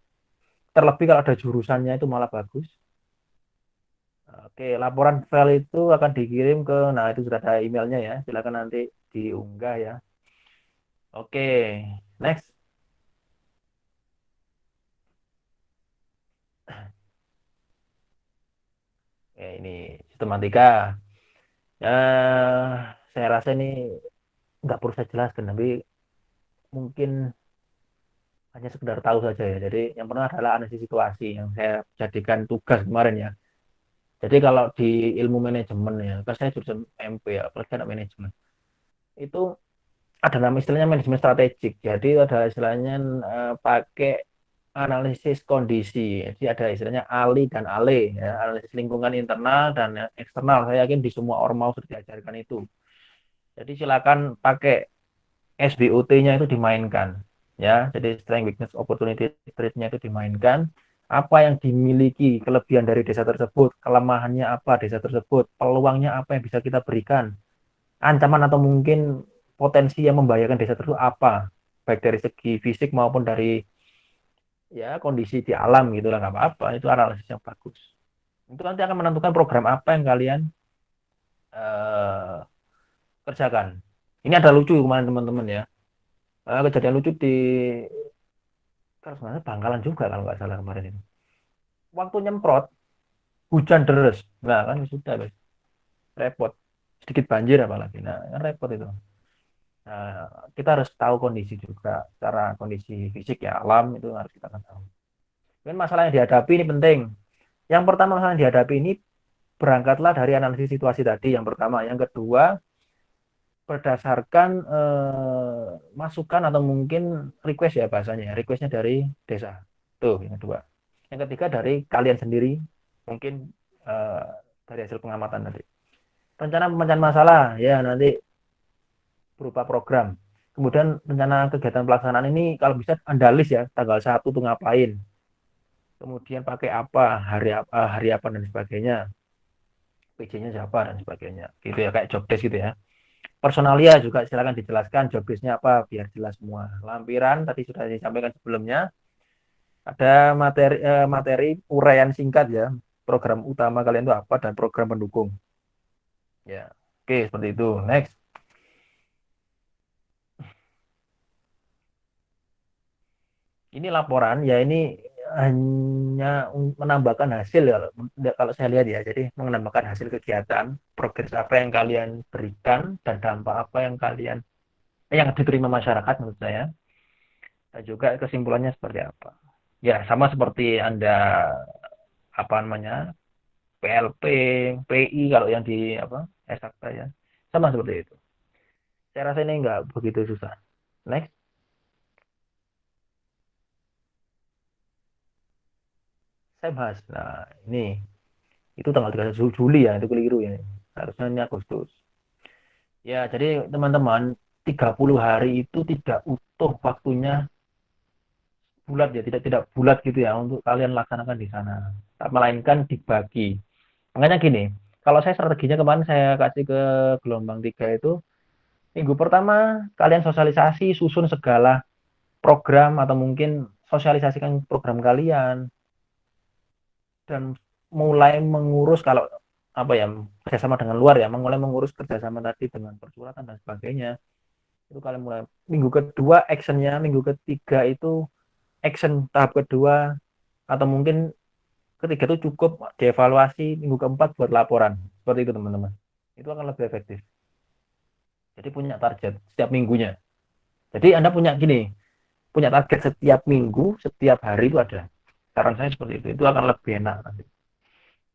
Terlebih kalau ada jurusannya itu malah bagus. Oke, laporan file itu akan dikirim ke, nah itu sudah ada emailnya ya. Silakan nanti diunggah ya. Oke, next. Ya, ini sistematika. Saya rasa ini nggak perlu saya jelaskan, tapi mungkin hanya sekedar tahu saja ya. Jadi yang pertama adalah analisis situasi yang saya jadikan tugas kemarin ya. Jadi kalau di ilmu manajemen ya, kan saya jurusan MP ya, apalagi anak manajemen. Itu ada nama istilahnya manajemen strategik. Jadi ada istilahnya pakai analisis kondisi. Jadi ada istilahnya ALI dan ALE, ya, analisis lingkungan internal dan eksternal. Saya yakin di semua ormawa sudah diajarkan itu. Jadi silakan pakai SWOT-nya itu dimainkan. Ya, jadi strength, weakness, opportunity, threat-nya itu dimainkan. Apa yang dimiliki kelebihan dari desa tersebut, kelemahannya apa desa tersebut, peluangnya apa yang bisa kita berikan, ancaman atau mungkin potensi yang membahayakan desa tersebut apa, baik dari segi fisik maupun dari ya kondisi di alam gitu lah nggak apa-apa, itu analisis yang bagus. Itu nanti akan menentukan program apa yang kalian eh, kerjakan. Ini ada lucu kemarin teman-teman ya. Kejadian lucu di kalau sebenarnya Bangkalan juga kalau nggak salah kemarin ini. Waktu nyemprot hujan deres, nah kan sudah guys, repot. Sedikit banjir apalagi, nah kan repot itu. Nah, kita harus tahu kondisi juga, secara kondisi fisik ya alam itu harus kita tahu. Dan masalah yang dihadapi ini penting. Yang pertama masalah yang dihadapi ini berangkatlah dari analisis situasi tadi yang pertama. Yang kedua berdasarkan masukan atau mungkin request ya bahasanya, requestnya dari desa. Tuh yang kedua. Yang ketiga dari kalian sendiri, mungkin eh, dari hasil pengamatan tadi. Rencana pemecahan masalah ya nanti berupa program. Kemudian rencana kegiatan pelaksanaan ini kalau bisa Anda list ya, tanggal 1 tuh ngapain. Kemudian pakai apa, hari apa dan sebagainya. PJ-nya siapa dan sebagainya. Gitu ya, kayak job desk gitu ya. Personalia juga silakan dijelaskan job desk-nya apa biar jelas semua. Lampiran tadi sudah disampaikan sebelumnya. Ada materi uraian singkat ya. Program utama kalian itu apa dan program pendukung. Ya. Oke, seperti itu. Next. Ini laporan ya ini hanya menambahkan hasil ya kalau saya lihat ya. Jadi menambahkan hasil kegiatan, progres apa yang kalian berikan dan dampak apa yang kalian yang diterima masyarakat menurut saya. Dan juga kesimpulannya seperti apa. Ya, sama seperti Anda apa namanya PLP, PI kalau yang di apa eksakta ya. Sama seperti itu. Saya rasa ini nggak begitu susah. Next, saya bahas. Nah, ini itu tanggal 3 Juli ya, itu keliru ya. Harusnya ini Agustus. Ya, jadi teman-teman 30 hari itu tidak utuh waktunya bulat ya, tidak bulat gitu ya untuk kalian laksanakan di sana. Melainkan dibagi. Makanya gini, kalau saya strateginya kemarin saya kasih ke gelombang 3 itu, minggu pertama kalian sosialisasi, susun segala program atau mungkin sosialisasikan program kalian dan mulai mengurus kalau apa ya kerjasama dengan luar ya, mulai mengurus kerjasama tadi dengan persuratan dan sebagainya. Itu kalian mulai minggu kedua actionnya, minggu ketiga itu action tahap kedua atau mungkin ketiga itu cukup dievaluasi, minggu keempat buat laporan seperti itu teman-teman. Itu akan lebih efektif. Jadi punya target setiap minggunya. Jadi Anda punya gini, punya target setiap minggu, setiap hari itu ada. Saran saya seperti itu. Itu akan lebih enak nanti.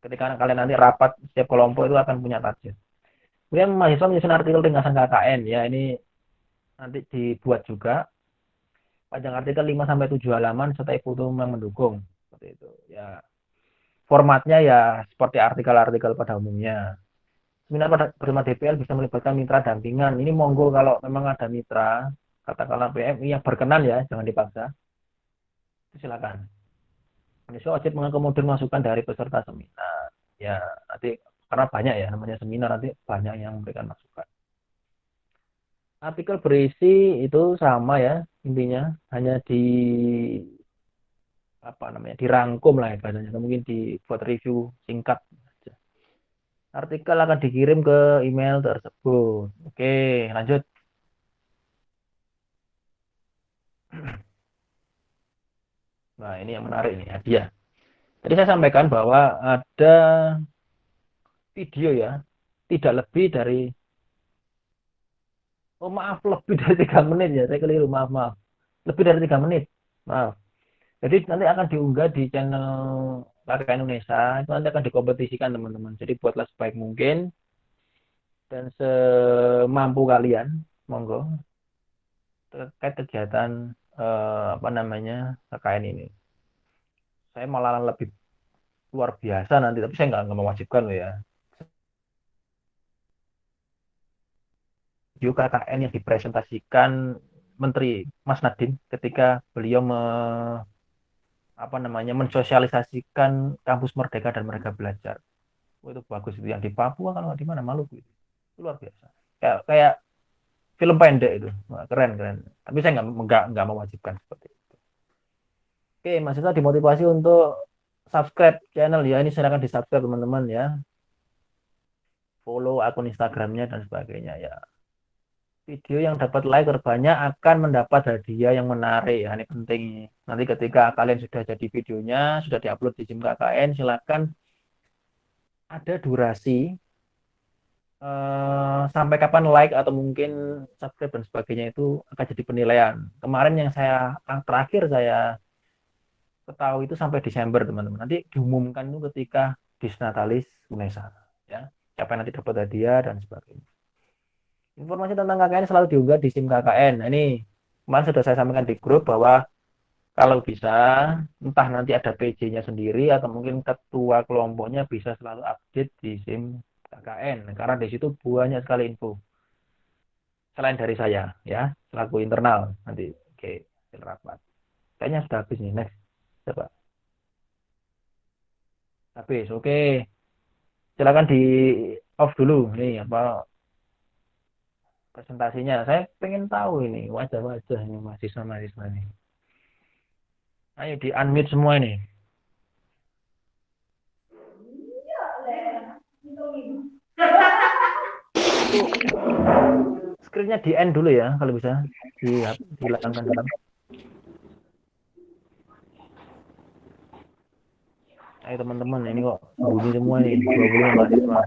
Ketika kalian nanti rapat setiap kelompok itu akan punya target. Kemudian mahasiswa menyusun artikel ringkasan KKN ya, ini nanti dibuat juga panjang artikel 5 sampai 7 halaman serta foto yang mendukung seperti itu. Ya, formatnya ya seperti artikel-artikel pada umumnya. Seminar bersama DPL bisa melibatkan mitra dampingan. Ini monggo kalau memang ada mitra, katakanlah PMI yang berkenan ya, jangan dipaksa. Itu silakan. Mahasiswa wajib mengakomodir masukan dari peserta seminar. Ya, nanti karena banyak ya namanya seminar nanti banyak yang memberikan masukan. Artikel berisi itu sama ya intinya, hanya di apa namanya dirangkum lah ya bahasanya, mungkin dibuat review singkat. Artikel akan dikirim ke email tersebut. Oke, lanjut. Nah, ini yang menarik nih, hadiah. Tadi saya sampaikan bahwa ada video ya, tidak lebih dari, oh maaf, lebih dari 3 menit ya, saya keliru, maaf. Lebih dari 3 menit, maaf. Jadi nanti akan diunggah di channel KKN Indonesia, itu nanti akan dikompetisikan teman-teman. Jadi buatlah sebaik mungkin dan semampu kalian, monggo terkait kegiatan apa namanya KKN ini. Saya malah lebih luar biasa nanti, tapi saya nggak mewajibkan loh ya. Video KKN yang dipresentasikan Menteri Mas Nadiem ketika beliau apa namanya mensosialisasikan kampus Merdeka dan Merdeka Belajar. Oh, itu bagus itu yang di Papua kalau nggak di mana Maluku itu luar biasa. Kayak film pendek itu. Wah, keren. Tapi saya nggak mewajibkan seperti itu. Oke, mahasiswa dimotivasi untuk subscribe channel ya. Ini silakan di subscribe teman-teman ya. Follow akun Instagramnya dan sebagainya ya. Video yang dapat like terbanyak akan mendapat hadiah yang menarik ya. Ini penting. Nanti ketika kalian sudah jadi videonya, sudah diupload di SIM KKN, silakan ada durasi sampai kapan like atau mungkin subscribe dan sebagainya itu akan jadi penilaian. Kemarin yang terakhir saya ketahui itu sampai Desember teman-teman. Nanti diumumkan itu ketika Disnatalis UNESA ya. Siapa yang nanti dapat hadiah dan sebagainya. Informasi tentang KKN selalu diunggah di SIM KKN. Nah, ini kemarin sudah saya sampaikan di grup bahwa kalau bisa entah nanti ada PJ-nya sendiri atau mungkin ketua kelompoknya bisa selalu update di SIM KKN karena di situ banyak sekali info selain dari saya ya selaku internal nanti. Oke, hasil rapat kayaknya sudah habis nih, next coba habis. Oke, silakan di off dulu nih apa presentasinya. Saya pengen tahu ini wajah-wajah ini mahasiswa ini, ayo di unmute semua ini. Screen-nya di end dulu ya kalau bisa dihilangkan dulu. Ayo teman-teman, ini kok bunyi semua nih 25 mahasiswa.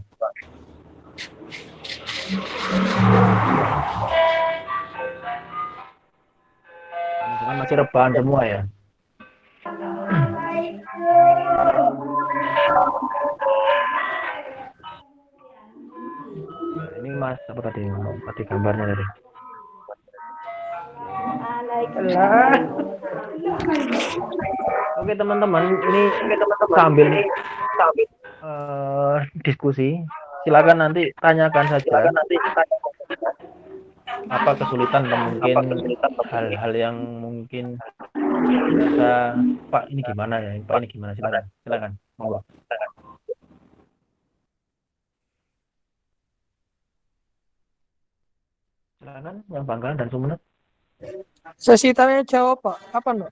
Teman-teman masih rebahan semua ya. Ini Mas apa tadi gambarnya tadi? Oke teman-teman, ini sambil diskusi, silakan nanti tanyakan saja apa kesulitan atau mungkin hal-hal yang mungkin Biasa, Pak ini gimana ya? Pak ini gimana? Silakan, silakan. Monggo. Silakan yang Bangkalan dan Sumeneb. Sesi tanya jawab Pak. Kapan Pak?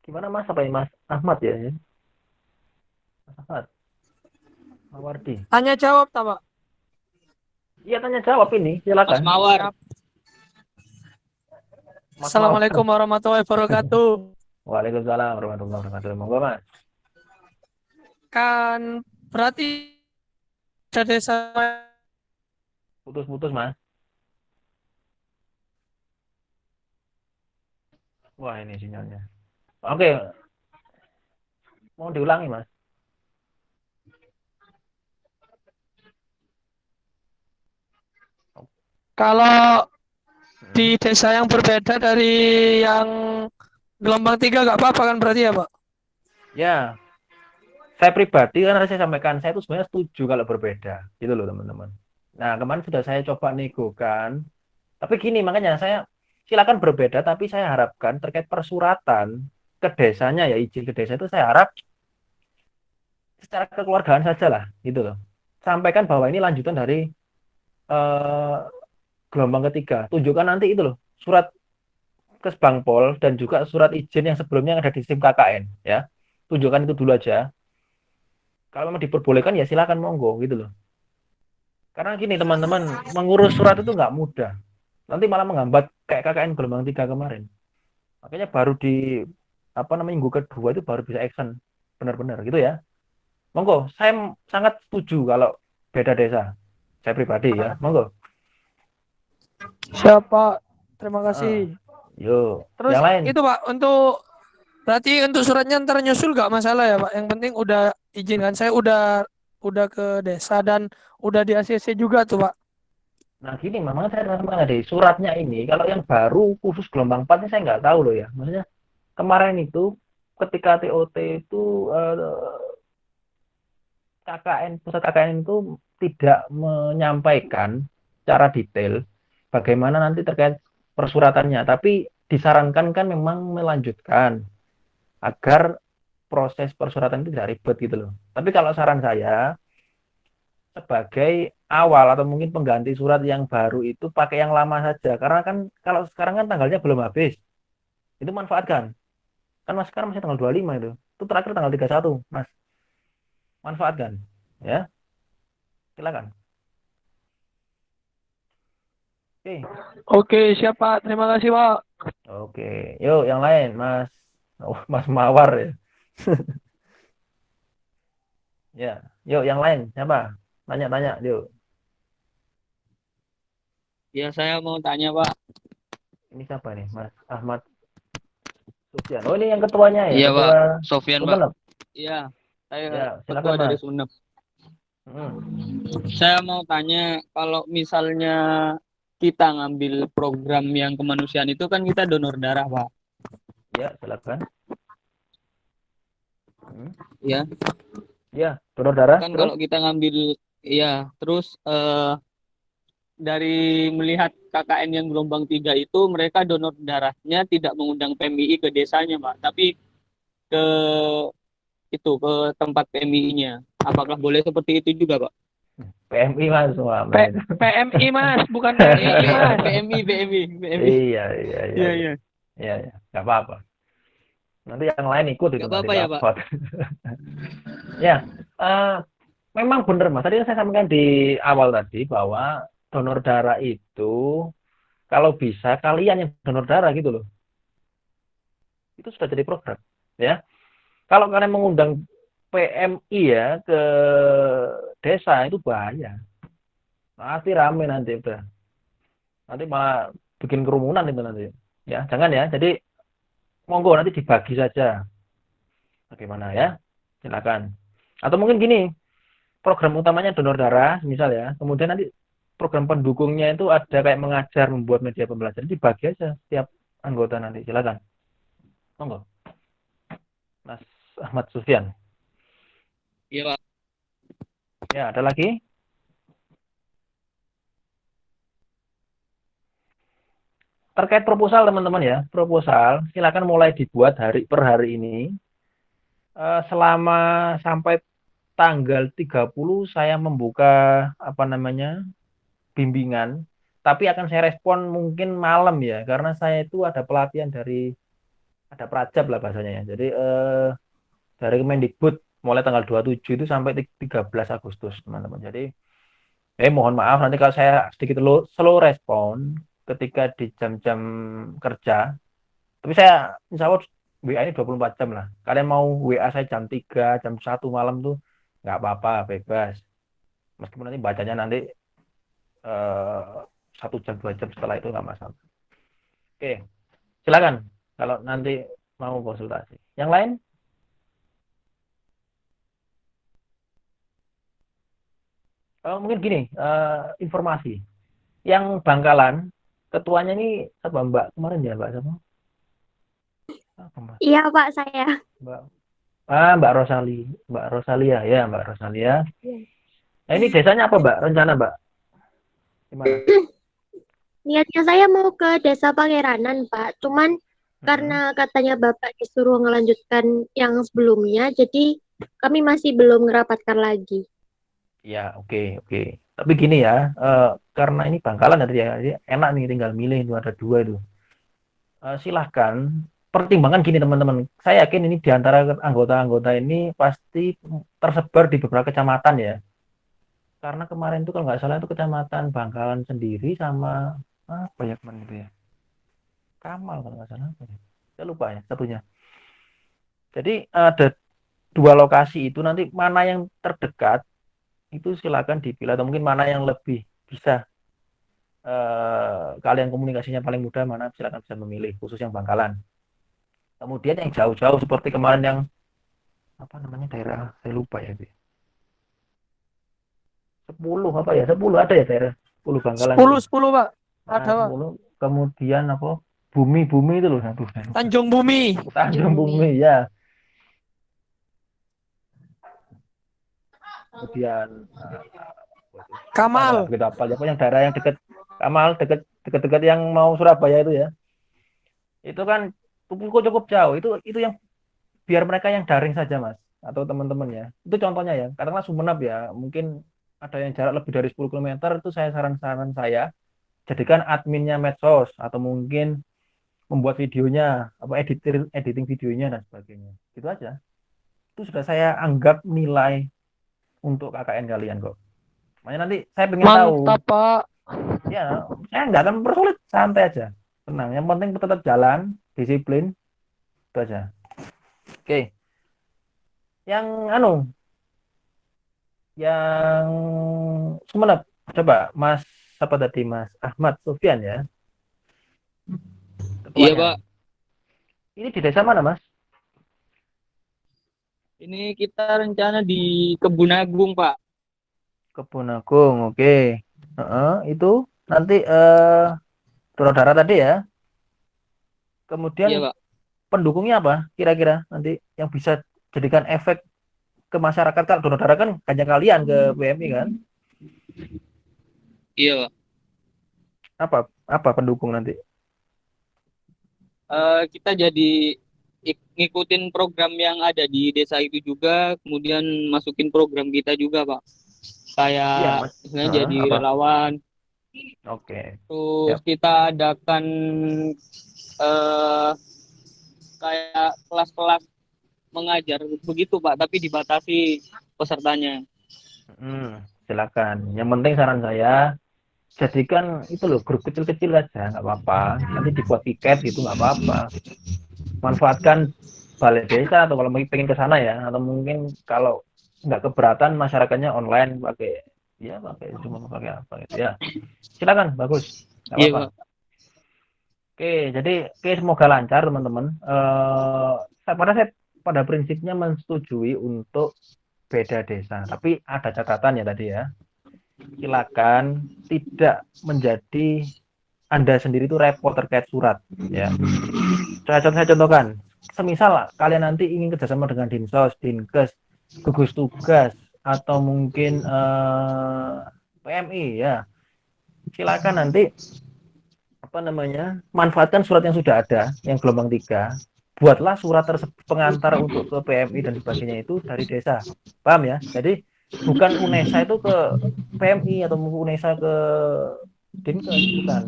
Gimana Mas? Apa ini Mas Ahmad ya? Mas Ahmad, Mawardi. Tanya jawab tak Pak? Iya tanya jawab ini, Mas silakan. Mawar. Mas Mawar. Assalamualaikum warahmatullahi wabarakatuh. Waalaikumsalam warahmatullahi wabarakatuh. Monggo Mas. Kan berarti ada desa. Putus-putus Mas. Wah ini sinyalnya. Oke, mau diulangi Mas. Kalau di desa yang berbeda dari yang gelombang 3 nggak apa-apa kan berarti ya Pak? Ya, saya pribadi kan saya sampaikan saya itu sebenarnya setuju kalau berbeda, gitu loh teman-teman. Nah kemarin sudah saya coba nego kan, tapi gini makanya saya silakan berbeda, tapi saya harapkan terkait persuratan ke desanya ya izin ke desa itu saya harap secara kekeluargaan saja lah, gitu loh. Sampaikan bahwa ini lanjutan dari eh, gelombang ketiga. Tunjukkan nanti itu loh surat ke Bangpol dan juga surat izin yang sebelumnya yang ada di SIM KKN ya. Tunjukkan itu dulu aja. Kalau memang diperbolehkan ya silakan monggo gitu loh. Karena gini teman-teman, mengurus surat itu nggak mudah. Nanti malah menghambat kayak KKN gelombang 3 kemarin. Makanya baru di apa namanya minggu kedua itu baru bisa action benar-benar gitu ya. Monggo, saya sangat setuju kalau beda desa. Saya pribadi ya, monggo. Siapa? Terima Heeh. kasih. Yuk, Terus yang lain. itu Pak, berarti untuk suratnya ntar nyusul nggak masalah ya Pak? Yang penting udah izinkan saya udah ke desa dan udah di ACC juga tuh Pak. Nah gini, memang saya sama di suratnya ini, kalau yang baru khusus gelombang 4 ini saya nggak tahu loh ya. Maksudnya kemarin itu ketika TOT itu KKN, pusat KKN itu tidak menyampaikan secara detail bagaimana nanti terkait persuratannya, tapi disarankan kan memang melanjutkan agar proses persuratan itu tidak ribet gitu loh. Tapi kalau saran saya sebagai awal atau mungkin pengganti surat yang baru itu pakai yang lama saja karena kan kalau sekarang kan tanggalnya belum habis itu manfaatkan kan mas sekarang masih tanggal 25 itu terakhir tanggal 31 mas manfaatkan ya silakan oke Oke, siapa? Terima kasih Pak. oke yuk yang lain mas oh, mas Mawar ya ya yuk yang lain siapa tanya-tanya yuk Ya, saya mau tanya, Pak. ini siapa nih mas Ahmad Sufyan oh ini yang ketuanya ya Iya, Pak. ketua Sofian, Pak. Sumeneb Iya, saya ya ketua silakan dari mas Sumeneb. hmm. Saya mau tanya, kalau misalnya kita ngambil program yang kemanusiaan itu kan kita donor darah, Pak. Ya silakan hmm. Ya, Ya donor darah kan terus kalau kita ngambil, ya, terus dari melihat KKN yang gelombang 3 itu, mereka donor darahnya tidak mengundang PMII ke desanya, Pak. Tapi ke ke tempat PMII-nya. Apakah boleh seperti itu juga, Pak? PMI mas semua P men itu. PMI Mas, bukan Ya, PMII Mas. PMI. Iya iya iya Iya, iya iya. iya iya nggak apa-apa. Nanti yang lain ikut itu Nggak nanti apa-apa ya, Pak. dapat. Ya eh, memang benar mas. Tadi saya sampaikan di awal tadi bahwa donor darah itu kalau bisa kalian yang donor darah gitu loh. Itu sudah jadi program ya. Kalau kalian mengundang PMI ya ke desa itu bahaya. Pasti rame nanti udah. Nanti malah bikin kerumunan itu nanti. Ya, jangan ya. Jadi monggo nanti dibagi saja. Bagaimana ya? Silakan. Atau mungkin gini, program utamanya donor darah, misal ya. Kemudian nanti program pendukungnya itu ada kayak mengajar, membuat media pembelajaran, dibagi aja setiap anggota nanti. Silakan. Monggo. Mas Ahmad Sufyan. Iya, Pak. Ya, ada lagi? terkait proposal teman-teman ya, proposal silakan mulai dibuat per hari ini. Selama sampai tanggal 30 saya membuka bimbingan, tapi akan saya respon mungkin malam ya, karena saya itu ada pelatihan ada prajab lah bahasanya ya. Jadi dari Kemendikbud mulai tanggal 27 itu sampai 13 Agustus teman-teman. Jadi mohon maaf nanti kalau saya sedikit slow respon ketika di jam-jam kerja. Tapi saya insya Allah WA ini 24 jam lah. Kalian mau WA saya jam 3, jam 1 malam tuh nggak apa-apa, bebas. Meskipun nanti bacanya nanti 1 jam 2 jam setelah itu nggak masalah. Oke, silakan kalau nanti mau konsultasi. Yang lain? Mungkin gini, informasi. Yang Bangkalan, ketuanya ini apa Mbak kemarin ya Mbak siapa? Apa, Mbak? Iya Pak, saya. Mbak Rosalia ya Mbak Rosalia. Nah, ini desanya apa Mbak? Rencana Mbak? Gimana? Niatnya saya mau ke Desa Pangeranan Pak, cuman karena katanya Bapak disuruh ngelanjutkan yang sebelumnya, jadi kami masih belum ngerapatkan lagi. Ya, oke. Tapi gini ya, karena ini Bangkalan ya, enak nih tinggal milih itu ada 2 itu. Silahkan pertimbangan gini teman-teman. Saya yakin ini di antara anggota-anggota ini pasti tersebar di beberapa kecamatan ya. Karena kemarin itu kalau nggak salah itu kecamatan Bangkalan sendiri sama apa ya kemarin itu ya. Kamal kalau nggak salah apa ya. Saya lupa ya satunya. Jadi ada 2 lokasi itu, nanti mana yang terdekat itu silakan dipilih, atau mungkin mana yang lebih bisa kalian komunikasinya paling mudah, mana silakan bisa memilih, khusus yang Bangkalan. Kemudian yang jauh-jauh seperti kemarin yang apa namanya daerah saya lupa ya, 10 apa ya, 10 ada ya daerah 10 Bangkalan 10 Pak. Ada Pak. 10. Kemudian apa bumi itu loh, aduh, Tanjung Bumi. Tanjung Bumi ya. Kemudian Kamal. begitu apa yang daerah yang dekat Kamal, dekat yang mau Surabaya itu ya. Itu kan cukup jauh. Itu yang biar mereka yang daring saja Mas, atau teman-teman ya. Itu contohnya ya. Katakanlah Sumeneb ya, mungkin ada yang jarak lebih dari 10 km, itu saran saya jadikan adminnya medsos, atau mungkin membuat videonya, editing videonya dan sebagainya. Gitu aja. Itu sudah saya anggap nilai untuk KKN kalian kok. Makanya nanti saya pengen tahu. Mantap Pak. Ya, saya nggak akan mempersulit, santai aja, tenang. Yang penting tetap jalan, disiplin, itu aja. Oke. Yang Sumeneb, coba Mas apa tadi Mas Ahmad Sofyan ya. Ketuanya. Iya Pak. Ini di desa mana Mas? Ini kita rencana di Kebun Agung Pak. Kebun Agung, oke. Itu nanti donor darah tadi ya. Kemudian Iya Pak. pendukungnya apa kira-kira nanti yang bisa jadikan efek ke masyarakat? Kalau donor darah kan hanya kalian ke PMI kan? Iya Pak. Apa pendukung nanti? Kita jadi ngikutin program yang ada di desa itu juga, kemudian masukin program kita juga Pak. Kayak Iya, Mas. misalnya jadi Apa? relawan. Oke. Terus Yap. kita adakan kayak kelas-kelas mengajar begitu Pak, tapi dibatasi pesertanya. Silakan. Yang penting saran saya jadikan itu loh grup kecil-kecil aja, nggak apa-apa. Nanti dibuat tiket gitu nggak apa-apa. Manfaatkan balai desa, atau kalau pengen ke sana ya, atau mungkin kalau nggak keberatan masyarakatnya online pakai cuma pakai apa gitu ya. Silakan, bagus. Nggak Iya apa-apa. Pak. Oke, jadi semoga lancar teman-teman. Pada prinsipnya menyetujui untuk beda desa, tapi ada catatan ya tadi ya. Silakan tidak menjadi Anda sendiri itu repot terkait surat ya. Saya contohkan, semisal kalian nanti ingin kerjasama dengan Dinsos, Dinkes, gugus tugas, atau mungkin PMI ya, silakan nanti apa namanya, manfaatkan surat yang sudah ada, yang gelombang 3. Buatlah surat tersebut pengantar untuk ke PMI dan sebagainya itu dari desa. Paham ya? Jadi bukan UNESA itu ke PMI atau UNESA ke Dinkes, bukan.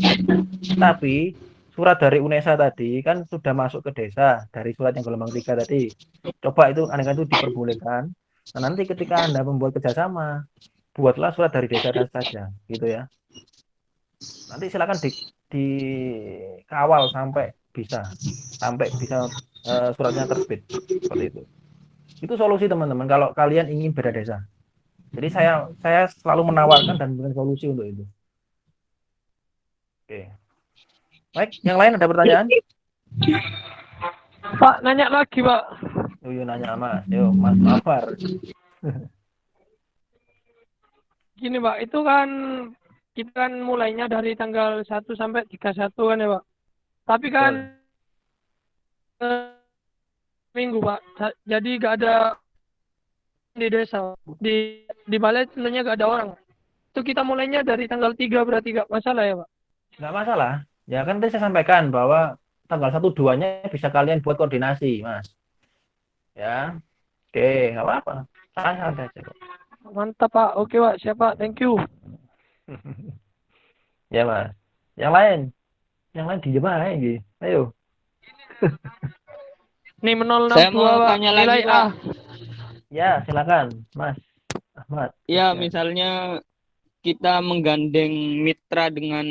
Tapi surat dari UNESA tadi kan sudah masuk ke desa dari surat yang gelombang 3 tadi. Coba itu andaikan itu diperbolehkan. Nah, nanti ketika Anda membuat kerjasama, buatlah surat dari desa saja, gitu ya. Nanti silakan dikawal sampai bisa suratnya terbit seperti itu. Itu solusi teman-teman kalau kalian ingin beda desa. Jadi saya selalu menawarkan dan memberikan solusi untuk itu. Oke. Baik, yang lain ada pertanyaan? Pak, nanya lagi, Pak. Yuk nanya Mas, yuk Mas Mawar. Gini, Pak, itu kan kita kan mulainya dari tanggal 1 sampai 31 kan ya, Pak. Tapi kan minggu, Pak. Jadi gak ada di desa. Di balai tentunya gak ada orang. Itu kita mulainya dari tanggal 3 berarti gak masalah ya, Pak? Nggak masalah. Ya kan tadi saya sampaikan bahwa tanggal 1-2-nya bisa kalian buat koordinasi, Mas. Ya. Oke, nggak apa-apa. Santai aja kok. Mantap, Pak. Oke, Pak. Siap, Pak. Thank you. Ya, Mas. Yang lain diem aja gitu. Ayo. Nih, 062, Saya mau Pak. tanya lagi, Nilai Pak. A. Ya, silakan, Mas Ahmad. Ya, misalnya kita menggandeng mitra dengan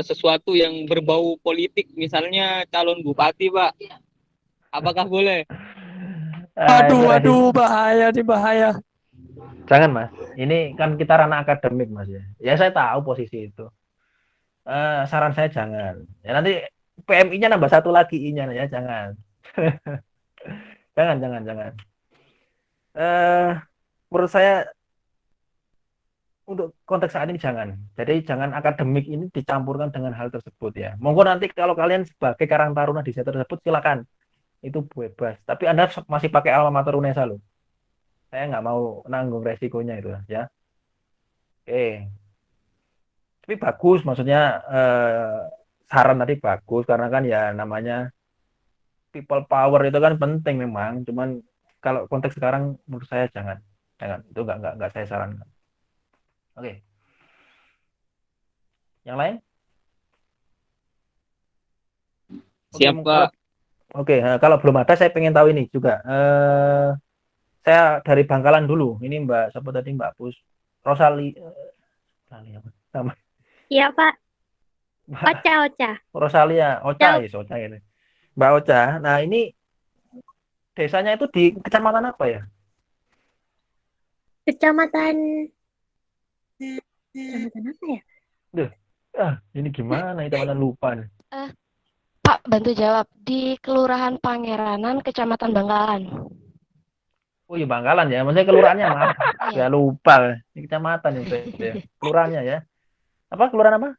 sesuatu yang berbau politik, misalnya calon bupati, Pak. Apakah boleh? Aduh, bahaya nih, bahaya. Jangan, Mas. Ini kan kita ranah akademik, Mas ya. Ya saya tahu posisi itu. Saran saya jangan. Ya nanti PMI-nya nambah 1 lagi I-nya ya, jangan. jangan. Menurut saya untuk konteks saat ini jangan. Jadi jangan akademik ini dicampurkan dengan hal tersebut ya. Monggo nanti kalau kalian sebagai Karang Taruna di desa tersebut silakan. Itu bebas. Tapi Anda masih pakai alma mater UNESA loh. Saya nggak mau nanggung resikonya itu ya. Oke. Tapi bagus, maksudnya saran tadi bagus karena kan ya namanya people power itu kan penting memang. Cuman kalau konteks sekarang menurut saya jangan. Itu nggak saya sarankan. Oke. Yang lain? Siap, Pak. Oke, kalau belum ada saya pengen tahu ini juga. Saya dari Bangkalan dulu. Ini Mbak, siapa tadi Mbak Pus? Rosali apa? Nama. Iya, Pak. Ocha. Rosalia, Ocha ini. Mbak Ocha. Nah, ini desanya itu di kecamatan apa ya? Kecamatan apa ya? Ini gimana? Kecamatan lupa nih. Pak, bantu jawab. Di Kelurahan Pangeranan, Kecamatan Bangkalan. Oh iya Bangkalan ya, maksudnya kelurahannya maaf. Ya lupa. Ini kecamatan itu ya. Kelurahannya ya. Apa? Kelurahan apa?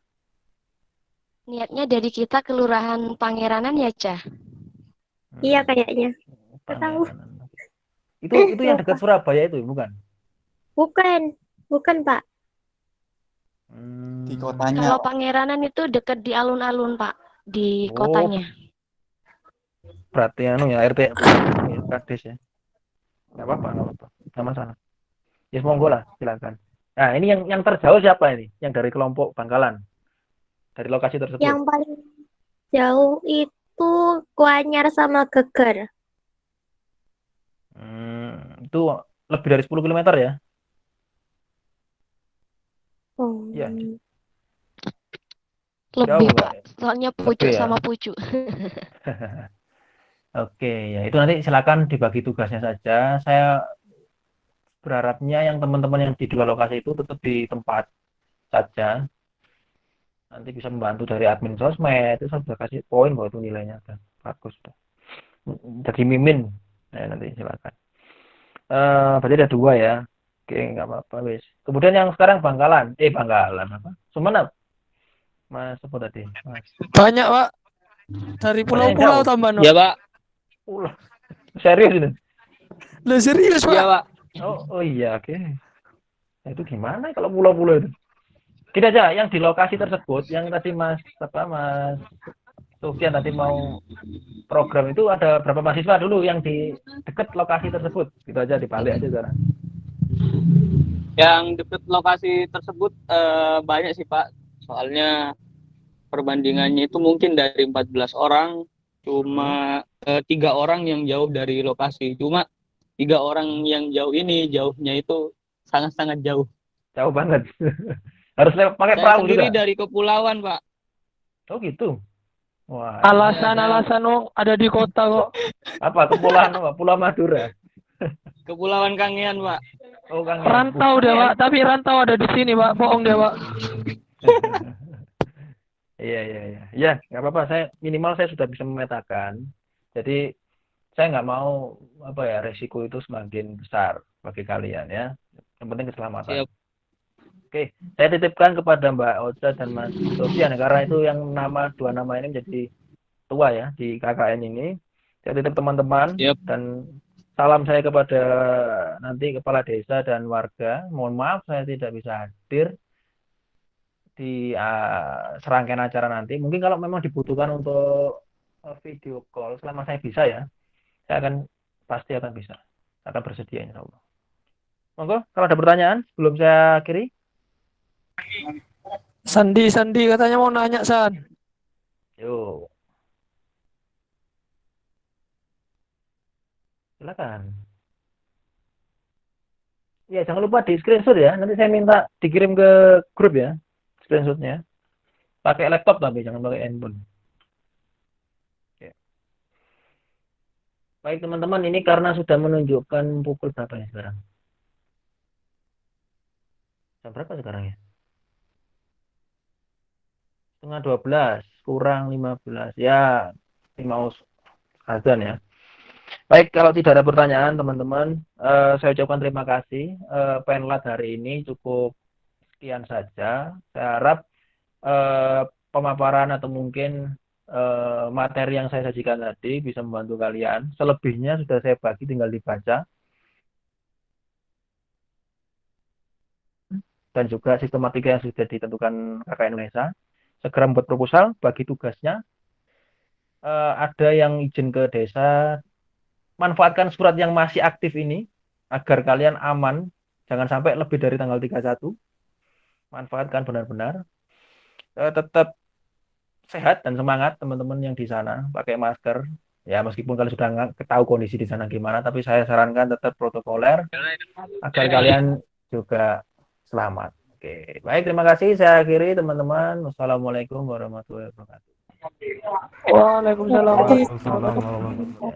Niatnya dari kita Kelurahan Pangeranan ya, Cah? Iya kayaknya. Tahu. Itu yang dekat Surabaya itu, bukan? Bukan, Pak. Di kotanya. Kalau Pangeranan itu dekat di alun-alun, Pak. Di kotanya. Berarti ya RT Kades ya. Nggak apa-apa. Nggak masalah. Ya monggo lah, silakan. Nah, ini yang terjauh siapa ini? Yang dari kelompok Bangkalan. Dari lokasi tersebut. Yang paling jauh itu Kuanyar sama Geger. Itu lebih dari 10 km ya? Oh. Iya. Lebih, Jauh, Pak. Soalnya pucuk ya? sama pucuk. Oke, ya itu nanti silakan dibagi tugasnya saja. Saya berharapnya yang teman-teman yang di 2 lokasi itu tetap di tempat saja. Nanti bisa membantu dari admin sosmed. Itu saya sudah kasih poin bahwa itu nilainya udah bagus. Jadi mimin. Nah, nanti silakan. Berarti ada 2 ya. Oke, nggak apa-apa wis. Kemudian yang sekarang Bangkalan apa? Sumenep. Mas apa tadi? Mas. Banyak, Pak. Dari pulau-pulau tambahan, Pak. Ya, Pak. Serius ini? Lah serius, Pak. Iya, Pak. Oh iya, oke. Nah, itu gimana kalau pulau-pulau itu? Gini aja, yang di lokasi tersebut, yang tadi Mas Sofyan tadi mau program itu ada berapa mahasiswa dulu yang di dekat lokasi tersebut? Gitu aja, dibalik aja sekarang. Yang dekat lokasi tersebut banyak sih Pak. Soalnya perbandingannya itu mungkin dari 14 orang, cuma 3 orang yang jauh dari lokasi. Cuma 3 orang yang jauh ini jauhnya itu sangat-sangat jauh. Jauh banget. Harus pakai Saya perahu sendiri juga. dari kepulauan Pak. Oh gitu. Wah, ini Alasan-alasan ada di kota kok. apa? Kepulauan apa? Pulau Madura. Kepulauan Kangean Pak. Oh, Kang. Rantau dia, Pak. Tapi rantau ada di sini, Pak. Bohong dia, Pak. Iya, iya, iya. Ya, nggak apa-apa. Saya minimal saya sudah bisa memetakan. Jadi saya nggak mau apa ya resiko itu semakin besar bagi kalian ya. Yang penting keselamatan. Siap. Oke, saya titipkan kepada Mbak Ocha dan Mas Sofian ya, karena itu yang dua nama ini menjadi tua ya di KKN ini. Saya titip teman-teman Siap. dan salam saya kepada nanti kepala desa dan warga. Mohon maaf saya tidak bisa hadir di serangkaian acara nanti. Mungkin kalau memang dibutuhkan untuk video call selama saya bisa ya, saya pasti akan bisa, akan bersedia insya Allah. Monggo, kalau ada pertanyaan sebelum saya akhiri. Sandi katanya mau nanya, San. Yuk, silakan. Ya, jangan lupa di screenshot ya. Nanti saya minta dikirim ke grup ya, screenshotnya. Pakai laptop tapi jangan pakai handphone. Oke. Baik teman-teman, ini karena sudah menunjukkan pukul berapa ya sekarang? Jam berapa sekarang ya? Setengah 12, kurang 15. Ya, ini mau azan ya. Baik, kalau tidak ada pertanyaan teman-teman, saya ucapkan terima kasih. Penlat hari ini cukup sekian saja. Saya harap pemaparan atau mungkin materi yang saya sajikan tadi bisa membantu kalian. Selebihnya sudah saya bagi, tinggal dibaca. Dan juga sistematika yang sudah ditentukan KKN Indonesia. Segera membuat proposal, bagi tugasnya. Ada yang izin ke desa, manfaatkan surat yang masih aktif ini agar kalian aman, jangan sampai lebih dari tanggal 31. Manfaatkan benar-benar. Tetap sehat dan semangat teman-teman yang di sana, pakai masker. Ya, meskipun kalian sudah tahu kondisi di sana gimana, tapi saya sarankan tetap protokoler agar kalian juga selamat. Oke, baik, terima kasih. Saya akhiri teman-teman. Wassalamualaikum warahmatullahi wabarakatuh. Waalaikumsalam.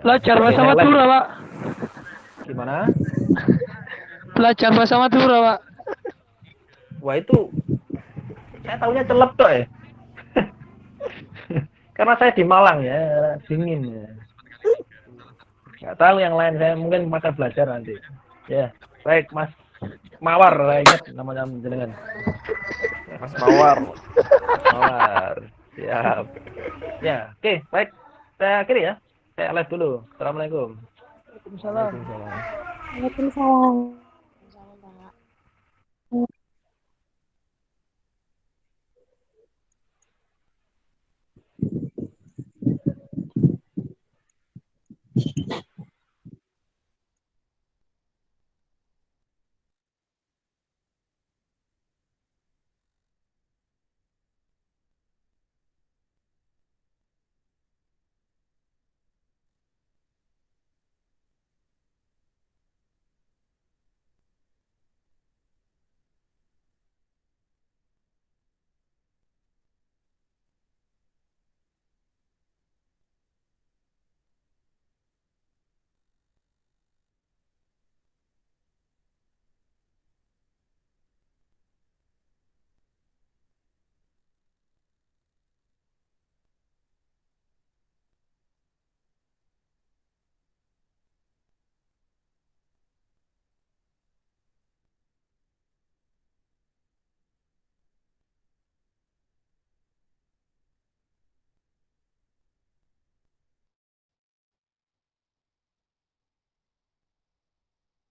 Belajar bahasa Madura, Pak. Gimana? Belajar bahasa Madura, Pak. Wah, itu saya tahunya celep toh ya. Karena saya di Malang ya, dingin ya. Nggak tahu yang lain, saya mungkin masa belajar nanti. Ya, baik Mas Mawar, saya ingat namanya jenengan. Mas Mawar. Mawar. Siap. Ya, oke, baik. Saya akhiri ya. Saya live dulu. Assalamualaikum. Waalaikumsalam. Waalaikumsalam. Pak.